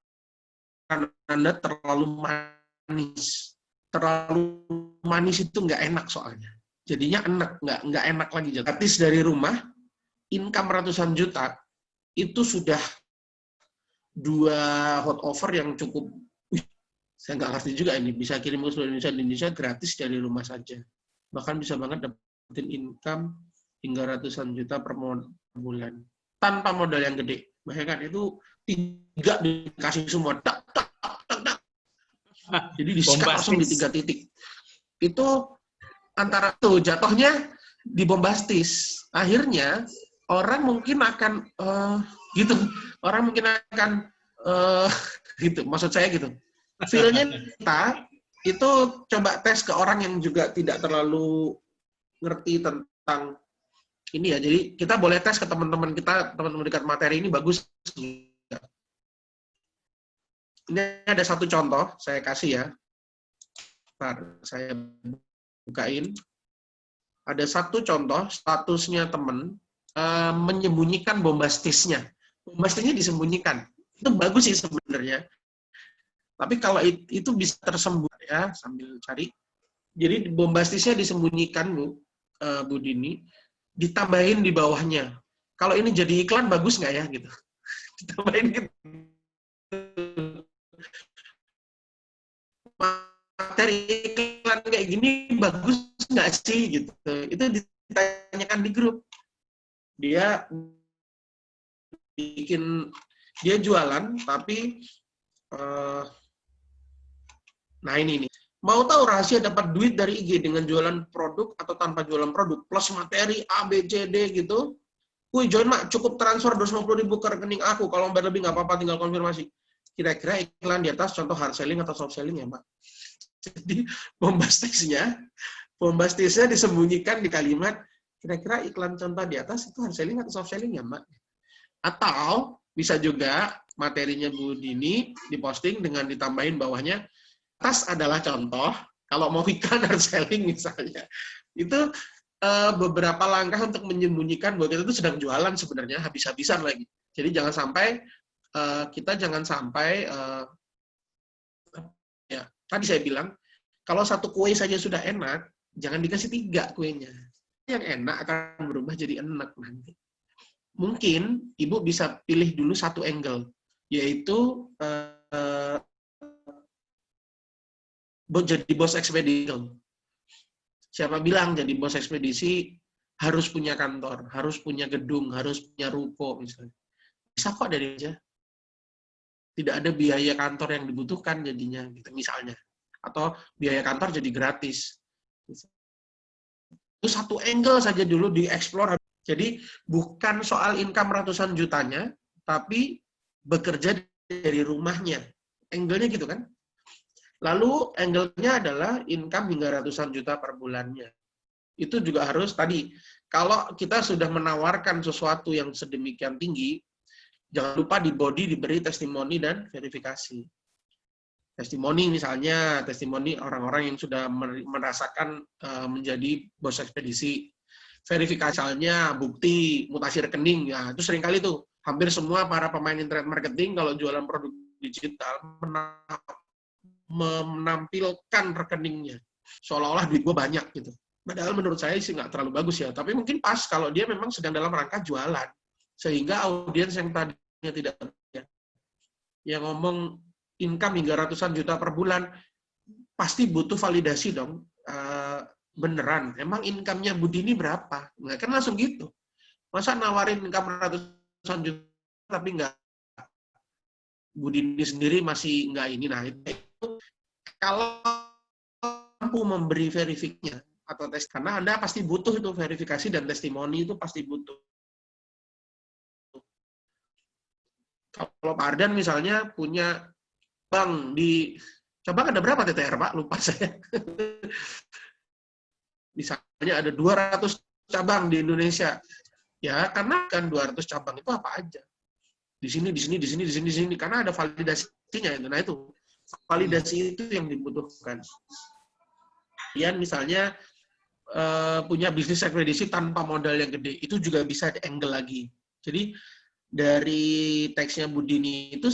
Anda terlalu manis. Terlalu manis itu nggak enak soalnya. Jadinya nggak enak lagi. Gratis dari rumah, income ratusan juta, itu sudah 2 hot offer yang cukup, saya nggak ngerti juga ini, bisa kirim ke seluruh Indonesia gratis dari rumah saja. Bahkan bisa banget dapetin income hingga ratusan juta per bulan. Tanpa modal yang gede. Bayangkan, itu 3 dikasih semua. Jadi di-skat langsung di 3 titik. Itu antara tuh jatuhnya dibombastis. Akhirnya orang mungkin akan gitu. Orang mungkin akan gitu. Maksud saya gitu. Feel-nya kita itu coba tes ke orang yang juga tidak terlalu ngerti tentang ini ya. Jadi kita boleh tes ke teman-teman kita, teman-teman dekat materi ini bagus. Ini ada 1 contoh, saya kasih ya. Ntar, saya bukain. Ada 1 contoh, statusnya teman, menyembunyikan bombastisnya. Bombastisnya disembunyikan. Itu bagus sih sebenarnya. Tapi kalau itu bisa tersembunyi, ya, sambil cari. Jadi bombastisnya disembunyikan, Bu Dini, ditambahin di bawahnya. Kalau ini jadi iklan, bagus nggak ya? Gitu. Ditambahin gitu. Materi iklan kayak gini bagus nggak sih gitu. Itu ditanyakan di grup. Dia jualan tapi nah ini nih. Mau tahu rahasia dapat duit dari IG dengan jualan produk atau tanpa jualan produk plus materi A B C D gitu? Wih, join Mak, cukup transfer 250.000 ke rekening aku. Kalau bayar lebih nggak apa-apa, tinggal konfirmasi. Kira-kira iklan di atas contoh hard selling atau soft selling ya, Mbak? Jadi bombastisnya disembunyikan di kalimat, kira-kira iklan contoh di atas itu hard selling atau soft selling ya, Mbak? Atau bisa juga materinya Bu Dini diposting dengan ditambahin bawahnya, atas adalah contoh, kalau mau iklan hard selling misalnya. Itu beberapa langkah untuk menyembunyikan bahwa kita itu sedang jualan sebenarnya, habis-habisan lagi. Jadi jangan sampai ya, tadi saya bilang, kalau 1 kue saja sudah enak, jangan dikasih 3 kuenya. Yang enak akan berubah jadi enak nanti. Mungkin Ibu bisa pilih dulu 1 angle, yaitu jadi bos ekspedisi. Siapa bilang jadi bos ekspedisi harus punya kantor, harus punya gedung, harus punya ruko misalnya. Bisa kok dari aja. Tidak ada biaya kantor yang dibutuhkan jadinya, gitu misalnya. Atau biaya kantor jadi gratis. Itu 1 angle saja dulu dieksplor. Jadi bukan soal income ratusan jutanya, tapi bekerja dari rumahnya. Angle-nya gitu kan. Lalu angle-nya adalah income hingga ratusan juta per bulannya. Itu juga harus tadi, kalau kita sudah menawarkan sesuatu yang sedemikian tinggi, jangan lupa di body diberi testimoni dan verifikasi. Testimoni misalnya, testimoni orang-orang yang sudah merasakan menjadi bos ekspedisi. Verifikasi misalnya bukti mutasi rekening, ya itu seringkali tuh hampir semua para pemain internet marketing kalau jualan produk digital menampilkan rekeningnya seolah-olah duit gue banyak gitu. Padahal menurut saya sih nggak terlalu bagus ya, tapi mungkin pas kalau dia memang sedang dalam rangka jualan, sehingga audiens yang tadinya tidak yang ngomong income hingga ratusan juta per bulan pasti butuh validasi dong. beneran, emang income-nya Budi ini berapa? Nah, kan langsung gitu. Masa nawarin income ratusan juta, tapi nggak, Budi ini sendiri masih nggak ini. Nah, itu kalau mampu memberi verifiknya atau tes, karena Anda pasti butuh itu verifikasi dan testimoni itu pasti butuh. Kalau Pak Ardan misalnya punya bank di, coba ada berapa TTR Pak? Lupa saya. Misalnya ada 200 cabang di Indonesia. Ya, karena kan 200 cabang itu apa aja. Di sini, di sini, di sini, di sini, di sini. Karena ada validasinya itu. Nah, itu validasi itu yang dibutuhkan. Kemudian misalnya punya bisnis ekspedisi tanpa modal yang gede, itu juga bisa di angle lagi. Jadi dari teksnya Budini itu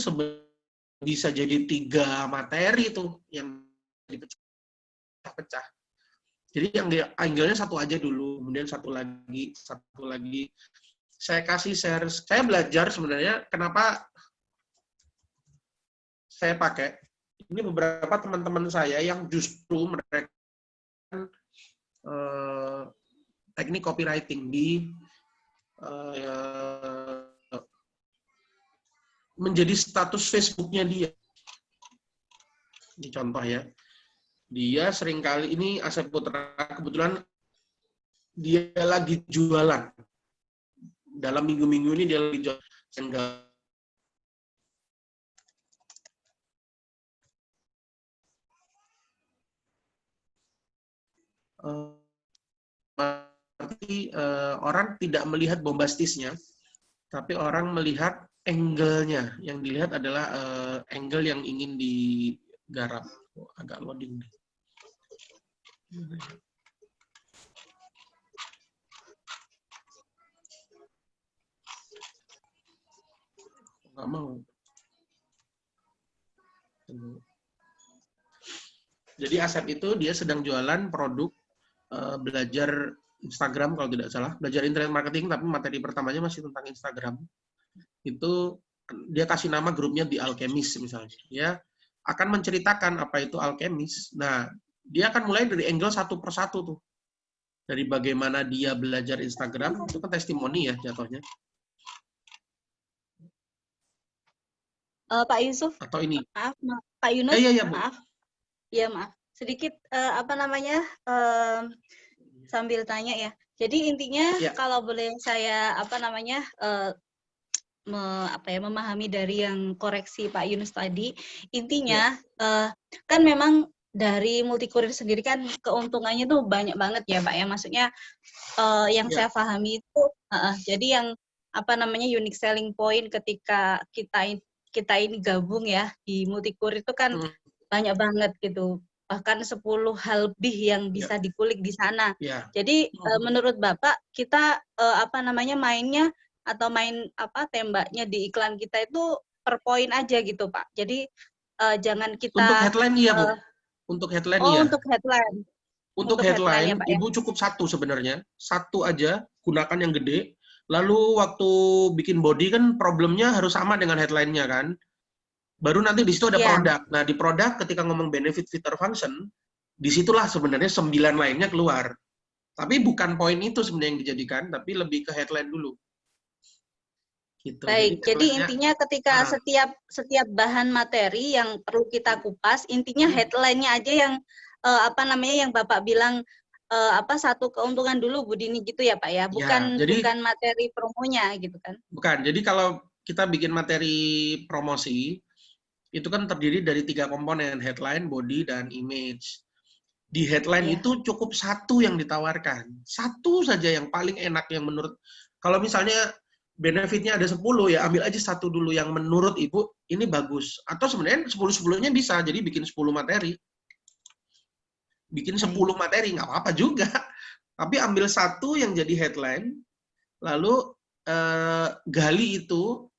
bisa jadi 3 materi itu yang dipecah-pecah. Jadi yang angle-nya satu aja dulu, kemudian satu lagi. Saya kasih share, saya belajar sebenarnya kenapa saya pakai. Ini beberapa teman-teman saya yang justru mereka teknik copywriting di menjadi status Facebooknya dia. Ini contoh ya. Dia seringkali, ini Asep Putra, kebetulan dia lagi jualan. Dalam minggu-minggu ini dia lagi jualan. Orang tidak melihat bombastisnya, tapi orang melihat angle-nya. Yang dilihat adalah angle yang ingin digarap. Agak loading deh. Nggak mau. Jadi Asep itu dia sedang jualan produk belajar Instagram kalau tidak salah, belajar internet marketing, tapi materi pertamanya masih tentang Instagram. Itu dia kasih nama grupnya The Alchemist misalnya. Ya akan menceritakan apa itu alchemist. Nah, dia akan mulai dari angle satu persatu tuh. Dari bagaimana dia belajar Instagram, itu kan testimoni ya jatuhnya. Pak Yusuf. Atau ini. Maaf, Pak Yunus. Ya, maaf. Ya, maaf. Sedikit sambil tanya ya. Jadi intinya kalau boleh saya memahami dari yang koreksi Pak Yunus tadi, intinya kan memang dari multikurir sendiri kan keuntungannya tuh banyak banget ya Pak ya. Maksudnya yang saya pahami itu jadi yang unique selling point ketika kita ini gabung ya di multikurir itu kan banyak banget gitu. Bahkan 10 hal lebih yang bisa dikulik di sana. Jadi menurut Bapak kita mainnya atau tembaknya di iklan kita itu per poin aja gitu Pak. Jadi jangan kita untuk headline ya Bu. Untuk headline ya. Untuk headline. Untuk headline ya, Pak, Ibu cukup satu sebenarnya. Satu aja, gunakan yang gede. Lalu waktu bikin body kan problemnya harus sama dengan headline-nya kan. Baru nanti di situ ada produk. Nah, di produk ketika ngomong benefit, feature, function, disitulah sebenarnya 9 lainnya keluar. Tapi bukan poin itu sebenarnya yang dijadikan, tapi lebih ke headline dulu. Gitu. Baik, jadi intinya ketika setiap bahan materi yang perlu kita kupas, intinya headline-nya aja yang yang Bapak bilang satu keuntungan dulu Bu Dini gitu ya Pak ya, bukan materi promonya gitu kan? Bukan. Jadi kalau kita bikin materi promosi itu kan terdiri dari 3 komponen, headline, body, dan image. Di headline itu cukup satu yang ditawarkan. Satu saja yang paling enak yang menurut, kalau misalnya benefitnya ada 10 ya ambil aja satu dulu yang menurut Ibu ini bagus. Atau sebenarnya 10-10-nya bisa, jadi bikin 10 materi. Bikin 10 materi, nggak apa-apa juga. Tapi ambil satu yang jadi headline, lalu gali itu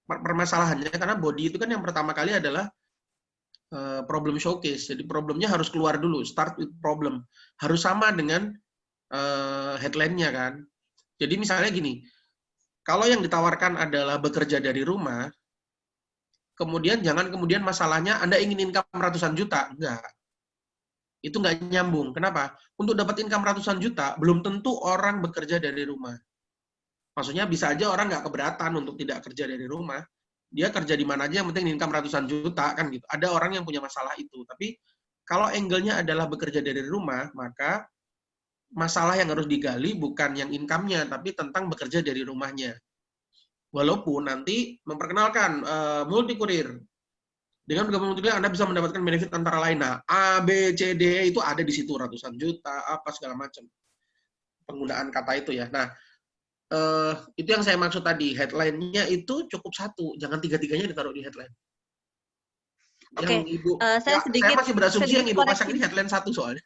permasalahannya, karena body itu kan yang pertama kali adalah problem showcase. Jadi problemnya harus keluar dulu, start with problem. Harus sama dengan headline-nya kan. Jadi misalnya gini, kalau yang ditawarkan adalah bekerja dari rumah, kemudian jangan kemudian masalahnya Anda ingin income ratusan juta. Enggak. Itu nggak nyambung. Kenapa? Untuk dapat income ratusan juta, belum tentu orang bekerja dari rumah. Maksudnya bisa aja orang nggak keberatan untuk tidak kerja dari rumah. Dia kerja di mana aja, yang penting income ratusan juta, kan gitu. Ada orang yang punya masalah itu. Tapi kalau angle-nya adalah bekerja dari rumah, maka masalah yang harus digali bukan yang income-nya, tapi tentang bekerja dari rumahnya. Walaupun nanti memperkenalkan multi kurir. Dengan bergabung multi kurir, Anda bisa mendapatkan benefit antara lain. Nah, A, B, C, D itu ada di situ, ratusan juta, apa segala macam. Penggunaan kata itu ya. Nah, itu yang saya maksud tadi. Headline-nya itu cukup satu, jangan tiga-tiganya ditaruh di headline. Oke, Yang Ibu, saya saya masih berasumsi yang Ibu pasang koreksi. ini headline satu soalnya.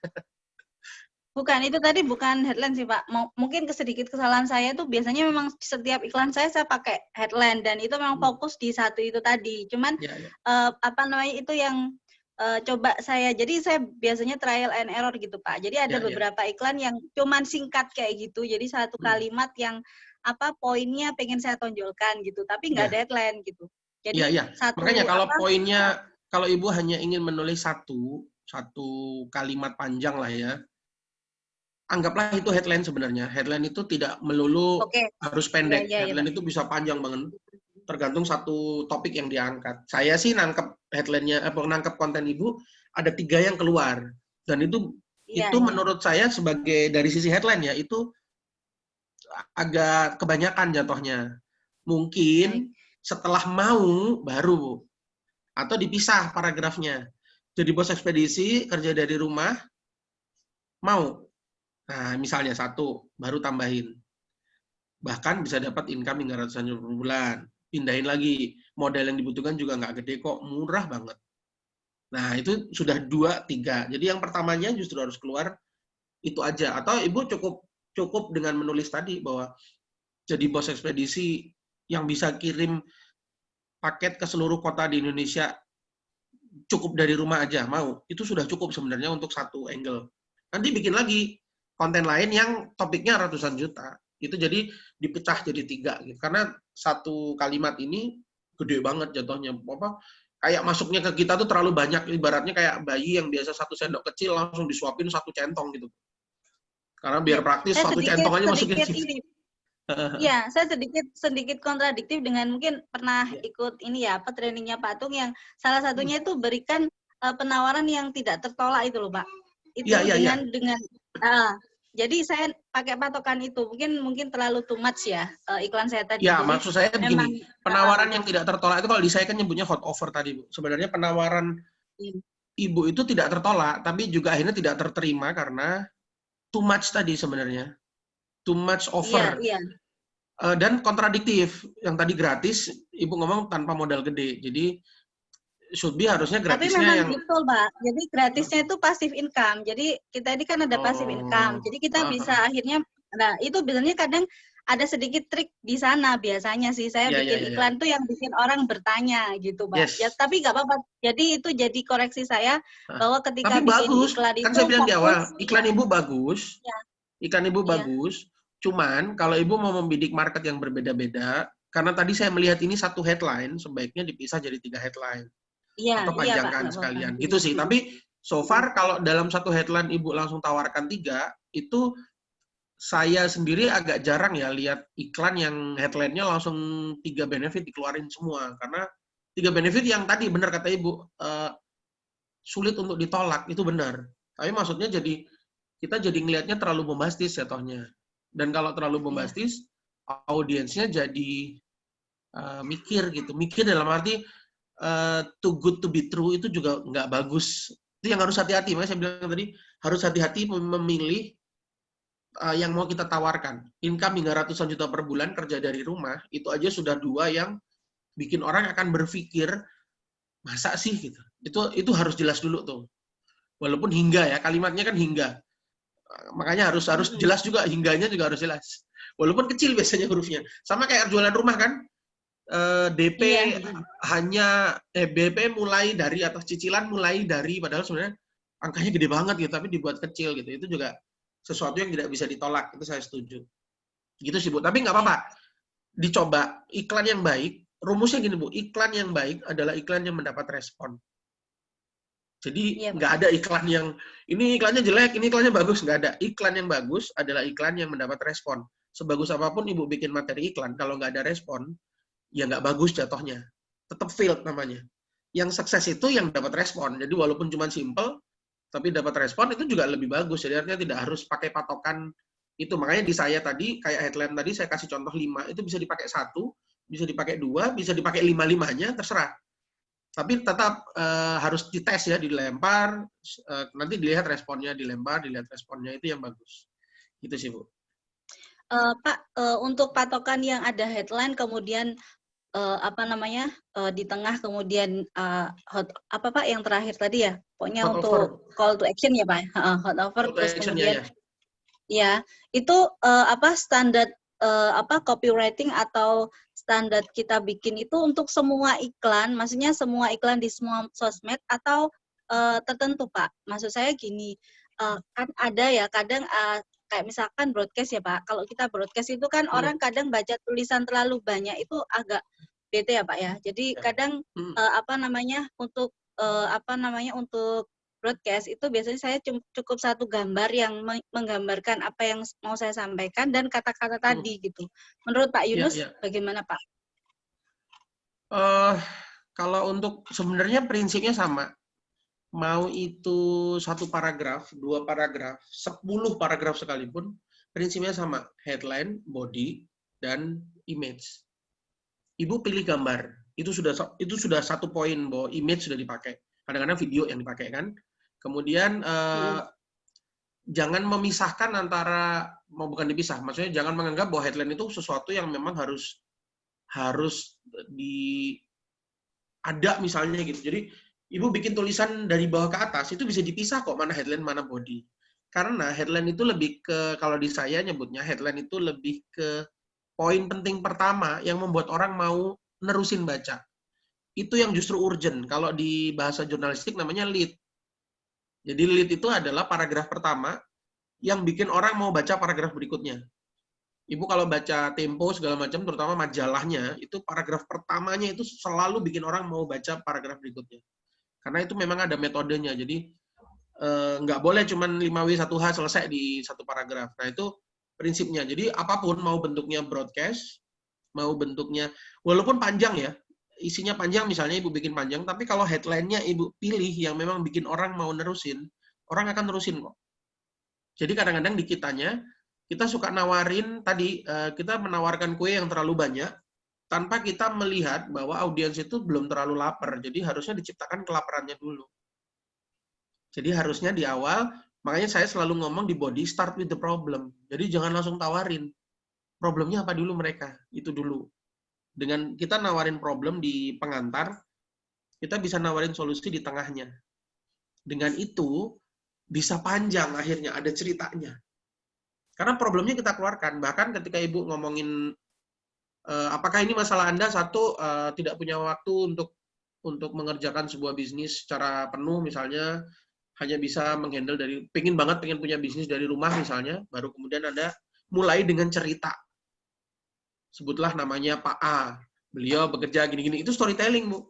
Bukan, itu tadi bukan headline sih Pak. Mungkin sedikit kesalahan saya tuh biasanya memang setiap iklan saya pakai headline dan itu memang fokus di satu itu tadi. Cuman Ya, ya. apa namanya itu yang coba jadi saya biasanya trial and error gitu Pak. Jadi ada Ya, ya. beberapa iklan yang cuman singkat kayak gitu. Jadi satu kalimat yang poinnya pengen saya tonjolkan gitu, tapi nggak Ya. ada headline gitu. Jadi Iya. satu Makanya kalau poinnya, kalau Ibu hanya ingin menulis satu kalimat panjang lah ya, anggaplah itu headline sebenarnya. Headline itu tidak melulu harus pendek. Headline itu bisa panjang banget. Tergantung satu topik yang diangkat. Saya sih nangkep headline-nya, nangkep konten Ibu, ada 3 yang keluar. Dan itu menurut saya sebagai dari sisi headline ya, itu agak kebanyakan jatuhnya. Mungkin setelah mau baru. Atau dipisah paragrafnya. Jadi bos ekspedisi, kerja dari rumah, mau. Nah, misalnya 1, baru tambahin. Bahkan bisa dapat income hingga ratusan juta per bulan. Pindahin lagi. Modal yang dibutuhkan juga nggak gede kok, murah banget. Nah, itu sudah 2, 3. Jadi yang pertamanya justru harus keluar itu aja. Atau Ibu cukup dengan menulis tadi bahwa jadi bos ekspedisi yang bisa kirim paket ke seluruh kota di Indonesia cukup dari rumah aja, mau. Itu sudah cukup sebenarnya untuk satu angle. Nanti bikin lagi konten lain yang topiknya ratusan juta. Itu jadi dipecah jadi 3 gitu. Karena satu kalimat ini gede banget jatuhnya. Kayak masuknya ke kita tuh terlalu banyak. Ibaratnya kayak bayi yang biasa 1 sendok kecil langsung disuapin 1 centong gitu. Karena biar praktis 1 centong aja masukin sini. Ya, saya sedikit kontradiktif dengan mungkin pernah ikut ini ya, trainingnya Pak Tung yang salah satunya itu berikan penawaran yang tidak tertolak itu loh Pak. Itu dengan jadi saya pakai patokan itu mungkin terlalu too much ya iklan saya tadi. Ya, jadi, maksud saya begini, penawaran yang tidak tertolak itu kalau di saya kan nyebutnya hot offer tadi Bu. Sebenarnya penawaran Ibu itu tidak tertolak, tapi juga akhirnya tidak terterima karena too much tadi sebenarnya. Too much offer. Iya. Dan kontradiktif. Yang tadi gratis, Ibu ngomong tanpa modal gede. Jadi should be harusnya gratisnya. Tapi memang betul, Pak. Jadi gratisnya itu passive income. Jadi kita ini kan ada passive income. Jadi kita bisa akhirnya, nah itu biasanya kadang ada sedikit trik di sana biasanya sih. Saya bikin iklan tuh yang bikin orang bertanya gitu, Pak. Yes. Ya, tapi nggak apa-apa. Jadi itu jadi koreksi saya bahwa ketika tapi bikin bagus. iklan itu Kan saya bilang di awal, iklan Ibu bagus. Ya. Iklan Ibu bagus. Cuman kalau Ibu mau membidik market yang berbeda-beda, karena tadi saya melihat ini satu headline, sebaiknya dipisah jadi 3 headline. Atau panjangkan sekalian. Gitu sih. Tapi so far kalau dalam satu headline Ibu langsung tawarkan 3, itu saya sendiri agak jarang ya lihat iklan yang headline-nya langsung 3 benefit dikeluarin semua. Karena 3 benefit yang tadi benar kata Ibu, sulit untuk ditolak, itu benar. Tapi maksudnya kita jadi ngelihatnya terlalu bombastis ya tohnya. Dan kalau terlalu bombastis, audiensnya jadi mikir gitu. Mikir dalam arti too good to be true itu juga nggak bagus. Itu yang harus hati-hati. Makanya saya bilang tadi, harus hati-hati memilih yang mau kita tawarkan. Income hingga ratusan juta per bulan kerja dari rumah, itu aja sudah 2 yang bikin orang akan berpikir, masa sih gitu. Itu harus jelas dulu tuh. Walaupun hingga ya, kalimatnya kan hingga. Makanya harus jelas juga, hingganya juga harus jelas. Walaupun kecil biasanya hurufnya. Sama kayak jualan rumah kan. DP hanya BP mulai dari atas cicilan mulai dari, padahal sebenarnya angkanya gede banget gitu, tapi dibuat kecil gitu. Itu juga sesuatu yang tidak bisa ditolak. Itu saya setuju. Gitu sih Bu. Tapi nggak apa-apa. Dicoba iklan yang baik. Rumusnya gini Bu. Iklan yang baik adalah iklan yang mendapat respon. Jadi Iya, Pak. nggak ada iklan yang ini iklannya jelek, ini iklannya bagus, nggak ada. Iklan yang bagus adalah iklan yang mendapat respon. Sebagus apapun Ibu bikin materi iklan, kalau nggak ada respon, ya nggak bagus jatuhnya. Tetap failed namanya. Yang sukses itu yang dapat respon. Jadi walaupun cuma simple, tapi dapat respon itu juga lebih bagus. Jadi artinya tidak harus pakai patokan itu. Makanya di saya tadi, kayak headline tadi saya kasih contoh 5, itu bisa dipakai 1, bisa dipakai 2, bisa dipakai 5-5-nya, terserah. Tapi tetap harus dites ya, dilempar, nanti dilihat responnya, dilempar, dilihat responnya, itu yang bagus. Itu sih, Bu. Pak, untuk patokan yang ada headline, kemudian di tengah, kemudian apa Pak yang terakhir tadi ya? Pokoknya Hot untuk over. call to action ya Pak? Hot over, Call to terus action, kemudian ya. ya itu standar copywriting atau standar kita bikin itu untuk semua iklan, maksudnya semua iklan di semua sosmed atau tertentu Pak? Maksud saya gini, kan ada ya kadang kayak misalkan broadcast ya Pak, kalau kita broadcast itu kan orang kadang baca tulisan terlalu banyak itu agak bete ya Pak ya. Jadi kadang untuk broadcast itu biasanya saya cukup satu gambar yang menggambarkan apa yang mau saya sampaikan dan kata-kata tadi gitu. Menurut Pak Yunus bagaimana Pak? Kalau untuk sebenarnya prinsipnya sama. Mau itu 1 paragraf, 2 paragraf, 10 paragraf sekalipun, prinsipnya sama. Headline, body, dan image. Ibu pilih gambar. Itu sudah 1 poin bahwa image sudah dipakai. Kadang-kadang video yang dipakai kan. Kemudian jangan memisahkan antara, bukan dipisah, maksudnya jangan menganggap bahwa headline itu sesuatu yang memang harus ada misalnya gitu. Jadi Ibu bikin tulisan dari bawah ke atas, itu bisa dipisah kok mana headline, mana body. Karena headline itu lebih ke, kalau di saya nyebutnya, headline itu lebih ke poin penting pertama yang membuat orang mau nerusin baca. Itu yang justru urgent. Kalau di bahasa jurnalistik namanya lead. Jadi lead itu adalah paragraf pertama yang bikin orang mau baca paragraf berikutnya. Ibu kalau baca Tempo segala macam, terutama majalahnya, itu paragraf pertamanya itu selalu bikin orang mau baca paragraf berikutnya. Karena itu memang ada metodenya, jadi nggak boleh cuma 5W1H selesai di 1 paragraf. Nah itu prinsipnya. Jadi apapun, mau bentuknya broadcast, mau bentuknya, walaupun panjang ya, isinya panjang misalnya Ibu bikin panjang, tapi kalau headline-nya Ibu pilih yang memang bikin orang mau nerusin, orang akan nerusin kok. Jadi kadang-kadang di kitanya, kita suka nawarin, tadi kita menawarkan kue yang terlalu banyak, tanpa kita melihat bahwa audiens itu belum terlalu lapar. Jadi harusnya diciptakan kelaparannya dulu. Jadi harusnya di awal, makanya saya selalu ngomong di body, start with the problem. Jadi jangan langsung tawarin. Problemnya apa dulu mereka? Itu dulu. Dengan kita nawarin problem di pengantar, kita bisa nawarin solusi di tengahnya. Dengan itu, bisa panjang akhirnya, ada ceritanya. Karena problemnya kita keluarkan. Bahkan ketika Ibu ngomongin apakah ini masalah Anda tidak punya waktu untuk mengerjakan sebuah bisnis secara penuh misalnya, hanya bisa menghandle pengen punya bisnis dari rumah misalnya, baru kemudian Anda mulai dengan cerita. Sebutlah namanya Pak A, beliau bekerja gini-gini, itu storytelling Bu.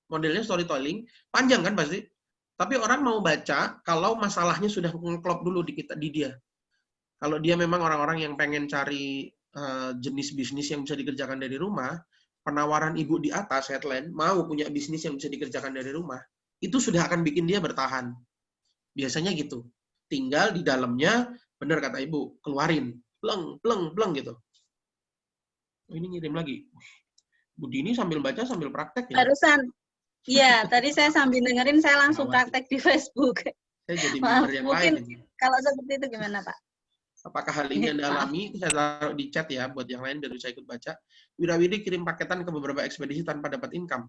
Modelnya storytelling, panjang kan pasti. Tapi orang mau baca kalau masalahnya sudah ngeklop dulu di dia. Kalau dia memang orang-orang yang pengen cari jenis bisnis yang bisa dikerjakan dari rumah, penawaran Ibu di atas headline, mau punya bisnis yang bisa dikerjakan dari rumah, itu sudah akan bikin dia bertahan. Biasanya gitu. Tinggal di dalamnya, benar kata Ibu, keluarin. Pleng gitu. Oh, ini ngirim lagi. Bu Dini sambil baca, sambil praktek ya? Barusan. Iya, tadi saya sambil dengerin, saya langsung praktek di Facebook. Saya jadi member yang mungkin lain. Kalau seperti itu gimana Pak? Apakah hal ini Anda alami? Saya taruh di chat ya, buat yang lain biar saya ikut baca. Wirawiri kirim paketan ke beberapa ekspedisi tanpa dapat income.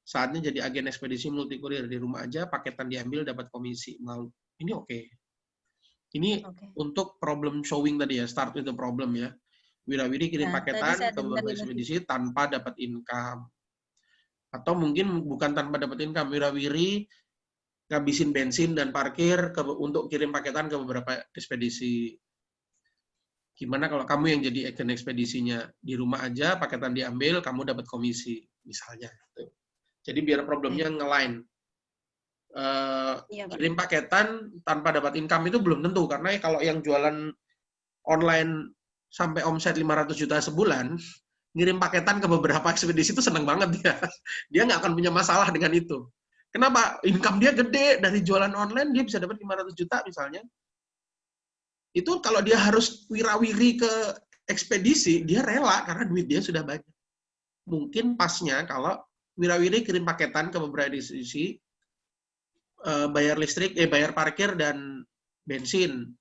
Saatnya jadi agen ekspedisi multi kurir. Di rumah aja, paketan diambil, dapat komisi. Mau. Ini oke. Ini untuk problem showing tadi ya, start with the problem ya. Wirawiri kirim paketan ke beberapa ekspedisi tanpa dapat income. Atau mungkin bukan tanpa dapat income. Wirawiri ngabisin bensin dan parkir untuk kirim paketan ke beberapa ekspedisi. Gimana kalau kamu yang jadi agen ekspedisinya? Di rumah aja, paketan diambil, kamu dapat komisi, misalnya. Jadi biar problemnya nge-line. Iya, Pak. kirim paketan tanpa dapat income itu belum tentu, karena kalau yang jualan online sampai omset 500 juta sebulan, ngirim paketan ke beberapa ekspedisi itu seneng banget dia. Dia nggak akan punya masalah dengan itu. Kenapa? Income dia gede, dari jualan online dia bisa dapat 500 juta misalnya. Itu kalau dia harus wirawiri ke ekspedisi, dia rela karena duit dia sudah banyak. Mungkin pasnya kalau wirawiri kirim paketan ke beberapa ekspedisi, bayar listrik, bayar parkir dan bensin.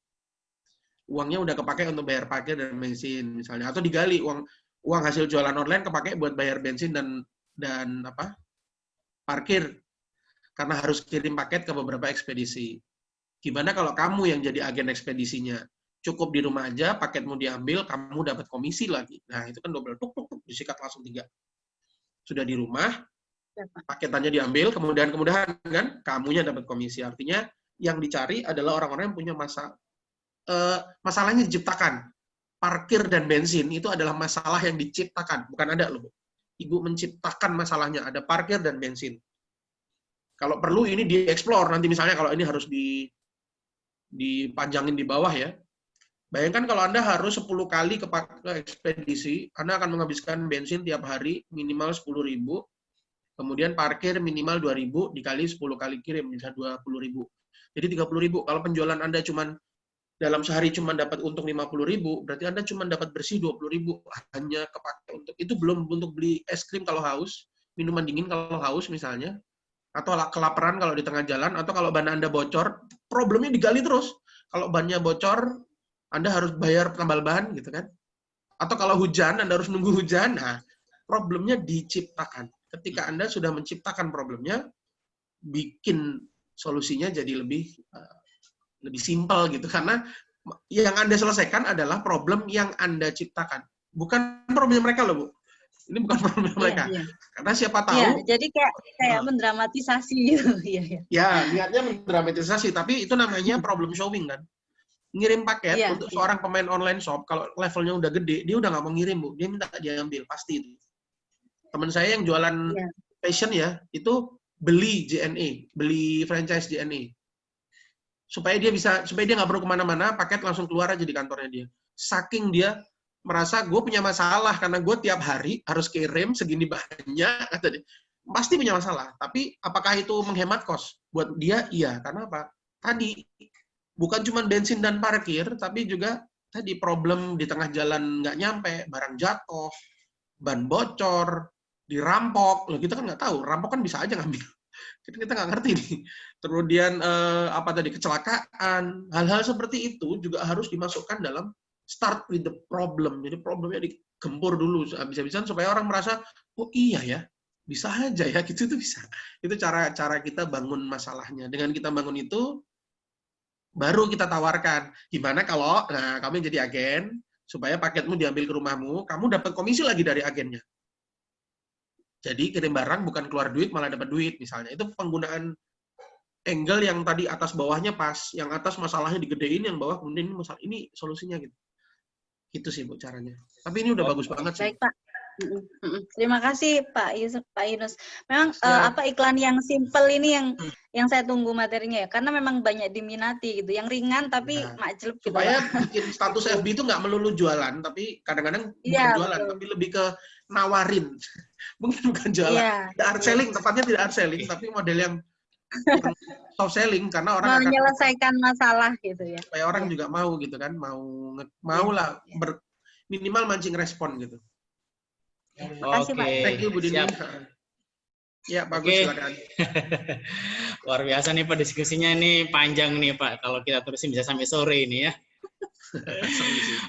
Uangnya udah kepakai untuk bayar parkir dan bensin misalnya, atau digali uang hasil jualan online kepakai buat bayar bensin dan apa parkir, karena harus kirim paket ke beberapa ekspedisi. Gimana kalau kamu yang jadi agen ekspedisinya? Cukup di rumah aja, paketmu diambil, kamu dapat komisi lagi. Nah, itu kan double, tuk, disikat langsung 3. Sudah di rumah, paketannya diambil, kemudian kan, kamunya dapat komisi. Artinya, yang dicari adalah orang-orang yang punya masalahnya diciptakan. Parkir dan bensin itu adalah masalah yang diciptakan, bukan ada loh. Ibu menciptakan masalahnya, ada parkir dan bensin. Kalau perlu ini dieksplor, nanti misalnya kalau ini harus dipanjangin di bawah ya. Bayangkan kalau Anda harus 10 kali ke ekspedisi, Anda akan menghabiskan bensin tiap hari minimal 10.000, kemudian parkir minimal 2.000 dikali 10 kali kirim, bisa 20.000. Jadi 30.000. Kalau penjualan Anda dalam sehari cuma dapat untung 50.000, berarti Anda cuma dapat bersih 20.000, hanya kepakai untuk itu, belum untuk beli es krim kalau haus, minuman dingin kalau haus misalnya, atau kelaparan kalau di tengah jalan, atau kalau ban Anda bocor, problemnya digali terus. Kalau bannya bocor, Anda harus bayar tambal ban gitu kan. Atau kalau hujan, Anda harus nunggu hujan. Nah, problemnya diciptakan. Ketika Anda sudah menciptakan problemnya, bikin solusinya jadi lebih simpel gitu, karena yang Anda selesaikan adalah problem yang Anda ciptakan, bukan problem mereka loh Bu. Ini bukan problem mereka. Iya. Karena siapa tahu. Iya, jadi kayak mendramatisasi gitu. Iya. Ya, niatnya mendramatisasi, tapi itu namanya problem showing kan. Ngirim paket untuk seorang pemain online shop, kalau levelnya udah gede, dia udah nggak mau ngirim Bu, dia minta diambil pasti itu. Teman saya yang jualan fashion ya, itu beli JNE, beli franchise JNE. Supaya dia nggak perlu kemana-mana, paket langsung keluar aja di kantornya dia. Saking dia merasa gue punya masalah karena gue tiap hari harus kirim segini banyak, kata dia. Pasti punya masalah. Tapi apakah itu menghemat kos? Buat dia iya. Karena apa? Tadi bukan cuma bensin dan parkir, tapi juga tadi problem di tengah jalan nggak nyampe, barang jatuh, ban bocor, dirampok. Loh, kita kan nggak tahu. Rampok kan bisa aja ngambil. Kita nggak ngerti nih. Kemudian kecelakaan, hal-hal seperti itu juga harus dimasukkan dalam start with the problem. Jadi problemnya digempur dulu habis-habisan supaya orang merasa, oh iya ya, bisa aja ya, gitu tuh bisa. Itu cara kita bangun masalahnya. Dengan kita bangun itu, baru kita tawarkan, gimana kalau kamu jadi agen, supaya paketmu diambil ke rumahmu, kamu dapat komisi lagi dari agennya. Jadi kirim barang bukan keluar duit, malah dapat duit misalnya. Itu penggunaan angle yang tadi atas bawahnya pas, yang atas masalahnya digedein, yang bawah kemudian ini masalah, ini solusinya gitu. Itu sih Bu caranya. Tapi ini udah bagus banget sih. Baik Pak. Terima kasih Pak Yunus. Memang iklan yang simple ini yang saya tunggu materinya ya, karena memang banyak diminati gitu. Yang ringan tapi makjleb gitu. Supaya bikin status FB itu nggak melulu jualan, tapi kadang-kadang bukan jualan, tapi lebih ke nawarin. Mungkin bukan jualan. Tidak art selling, tepatnya tidak art selling, tapi model yang soft selling, karena orang menyelesaikan masalah gitu ya. Supaya orang juga mau gitu kan, mau lah minimal mancing respon gitu. Makasih Pak. Thank you Bu Dini. Ya, bagus, silakan. Luar biasa nih Pak, diskusinya ini panjang nih Pak. Kalau kita terusin bisa sampai sore ini ya.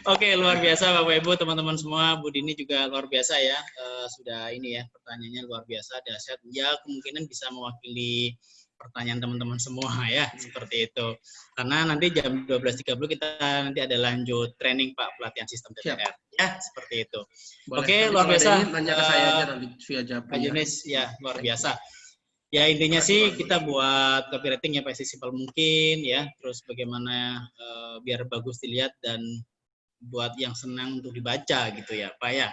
Oke, luar biasa Bapak Ibu, teman-teman semua. Bu Dini juga luar biasa ya. Sudah ini ya, pertanyaannya luar biasa, dahsyat. Ya, kemungkinan bisa mewakili pertanyaan teman-teman semua ya, seperti itu. Karena nanti jam 12.30 kita nanti ada lanjut training Pak, pelatihan sistem TTR. Ya, seperti itu. Boleh. Oke, luar biasa. Nanya ke saya aja nanti via Japri. Pak Yunis, ya luar biasa. Ya intinya sih kita buat copywriting ya Pak, sesimpel mungkin ya. Terus bagaimana biar bagus dilihat dan buat yang senang untuk dibaca gitu ya Pak ya.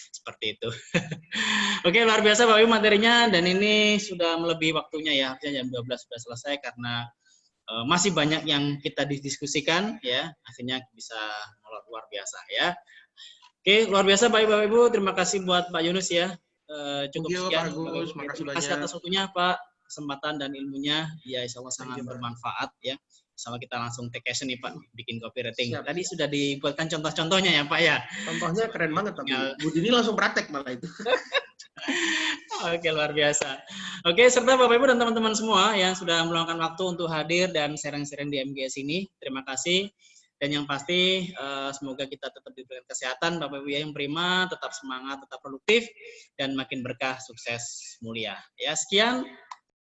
Seperti itu. Oke, luar biasa Bapak Ibu materinya, dan ini sudah melebihi waktunya ya, harusnya jam 12 sudah selesai karena masih banyak yang kita didiskusikan ya, akhirnya bisa luar biasa ya. Oke, luar biasa Bapak Ibu, terima kasih buat Pak Yunus ya. Cukup sekian. Terima kasih atas waktunya Pak, kesempatan dan ilmunya. Ya, insya Allah sangat bermanfaat ya. Insya Allah kita langsung take action nih Pak, bikin copywriting. Siap. Tadi sudah dibuatkan contoh-contohnya ya Pak ya. Contohnya keren banget tapi Bu Dini langsung praktek malah itu. Oke, luar biasa. Oke, serta Bapak Ibu dan teman-teman semua yang sudah meluangkan waktu untuk hadir dan sharing-sharing di MGS ini. Terima kasih. Dan yang pasti semoga kita tetap diberikan kesehatan Bapak Ibu yang prima, tetap semangat, tetap produktif, dan makin berkah, sukses, mulia. Ya, sekian.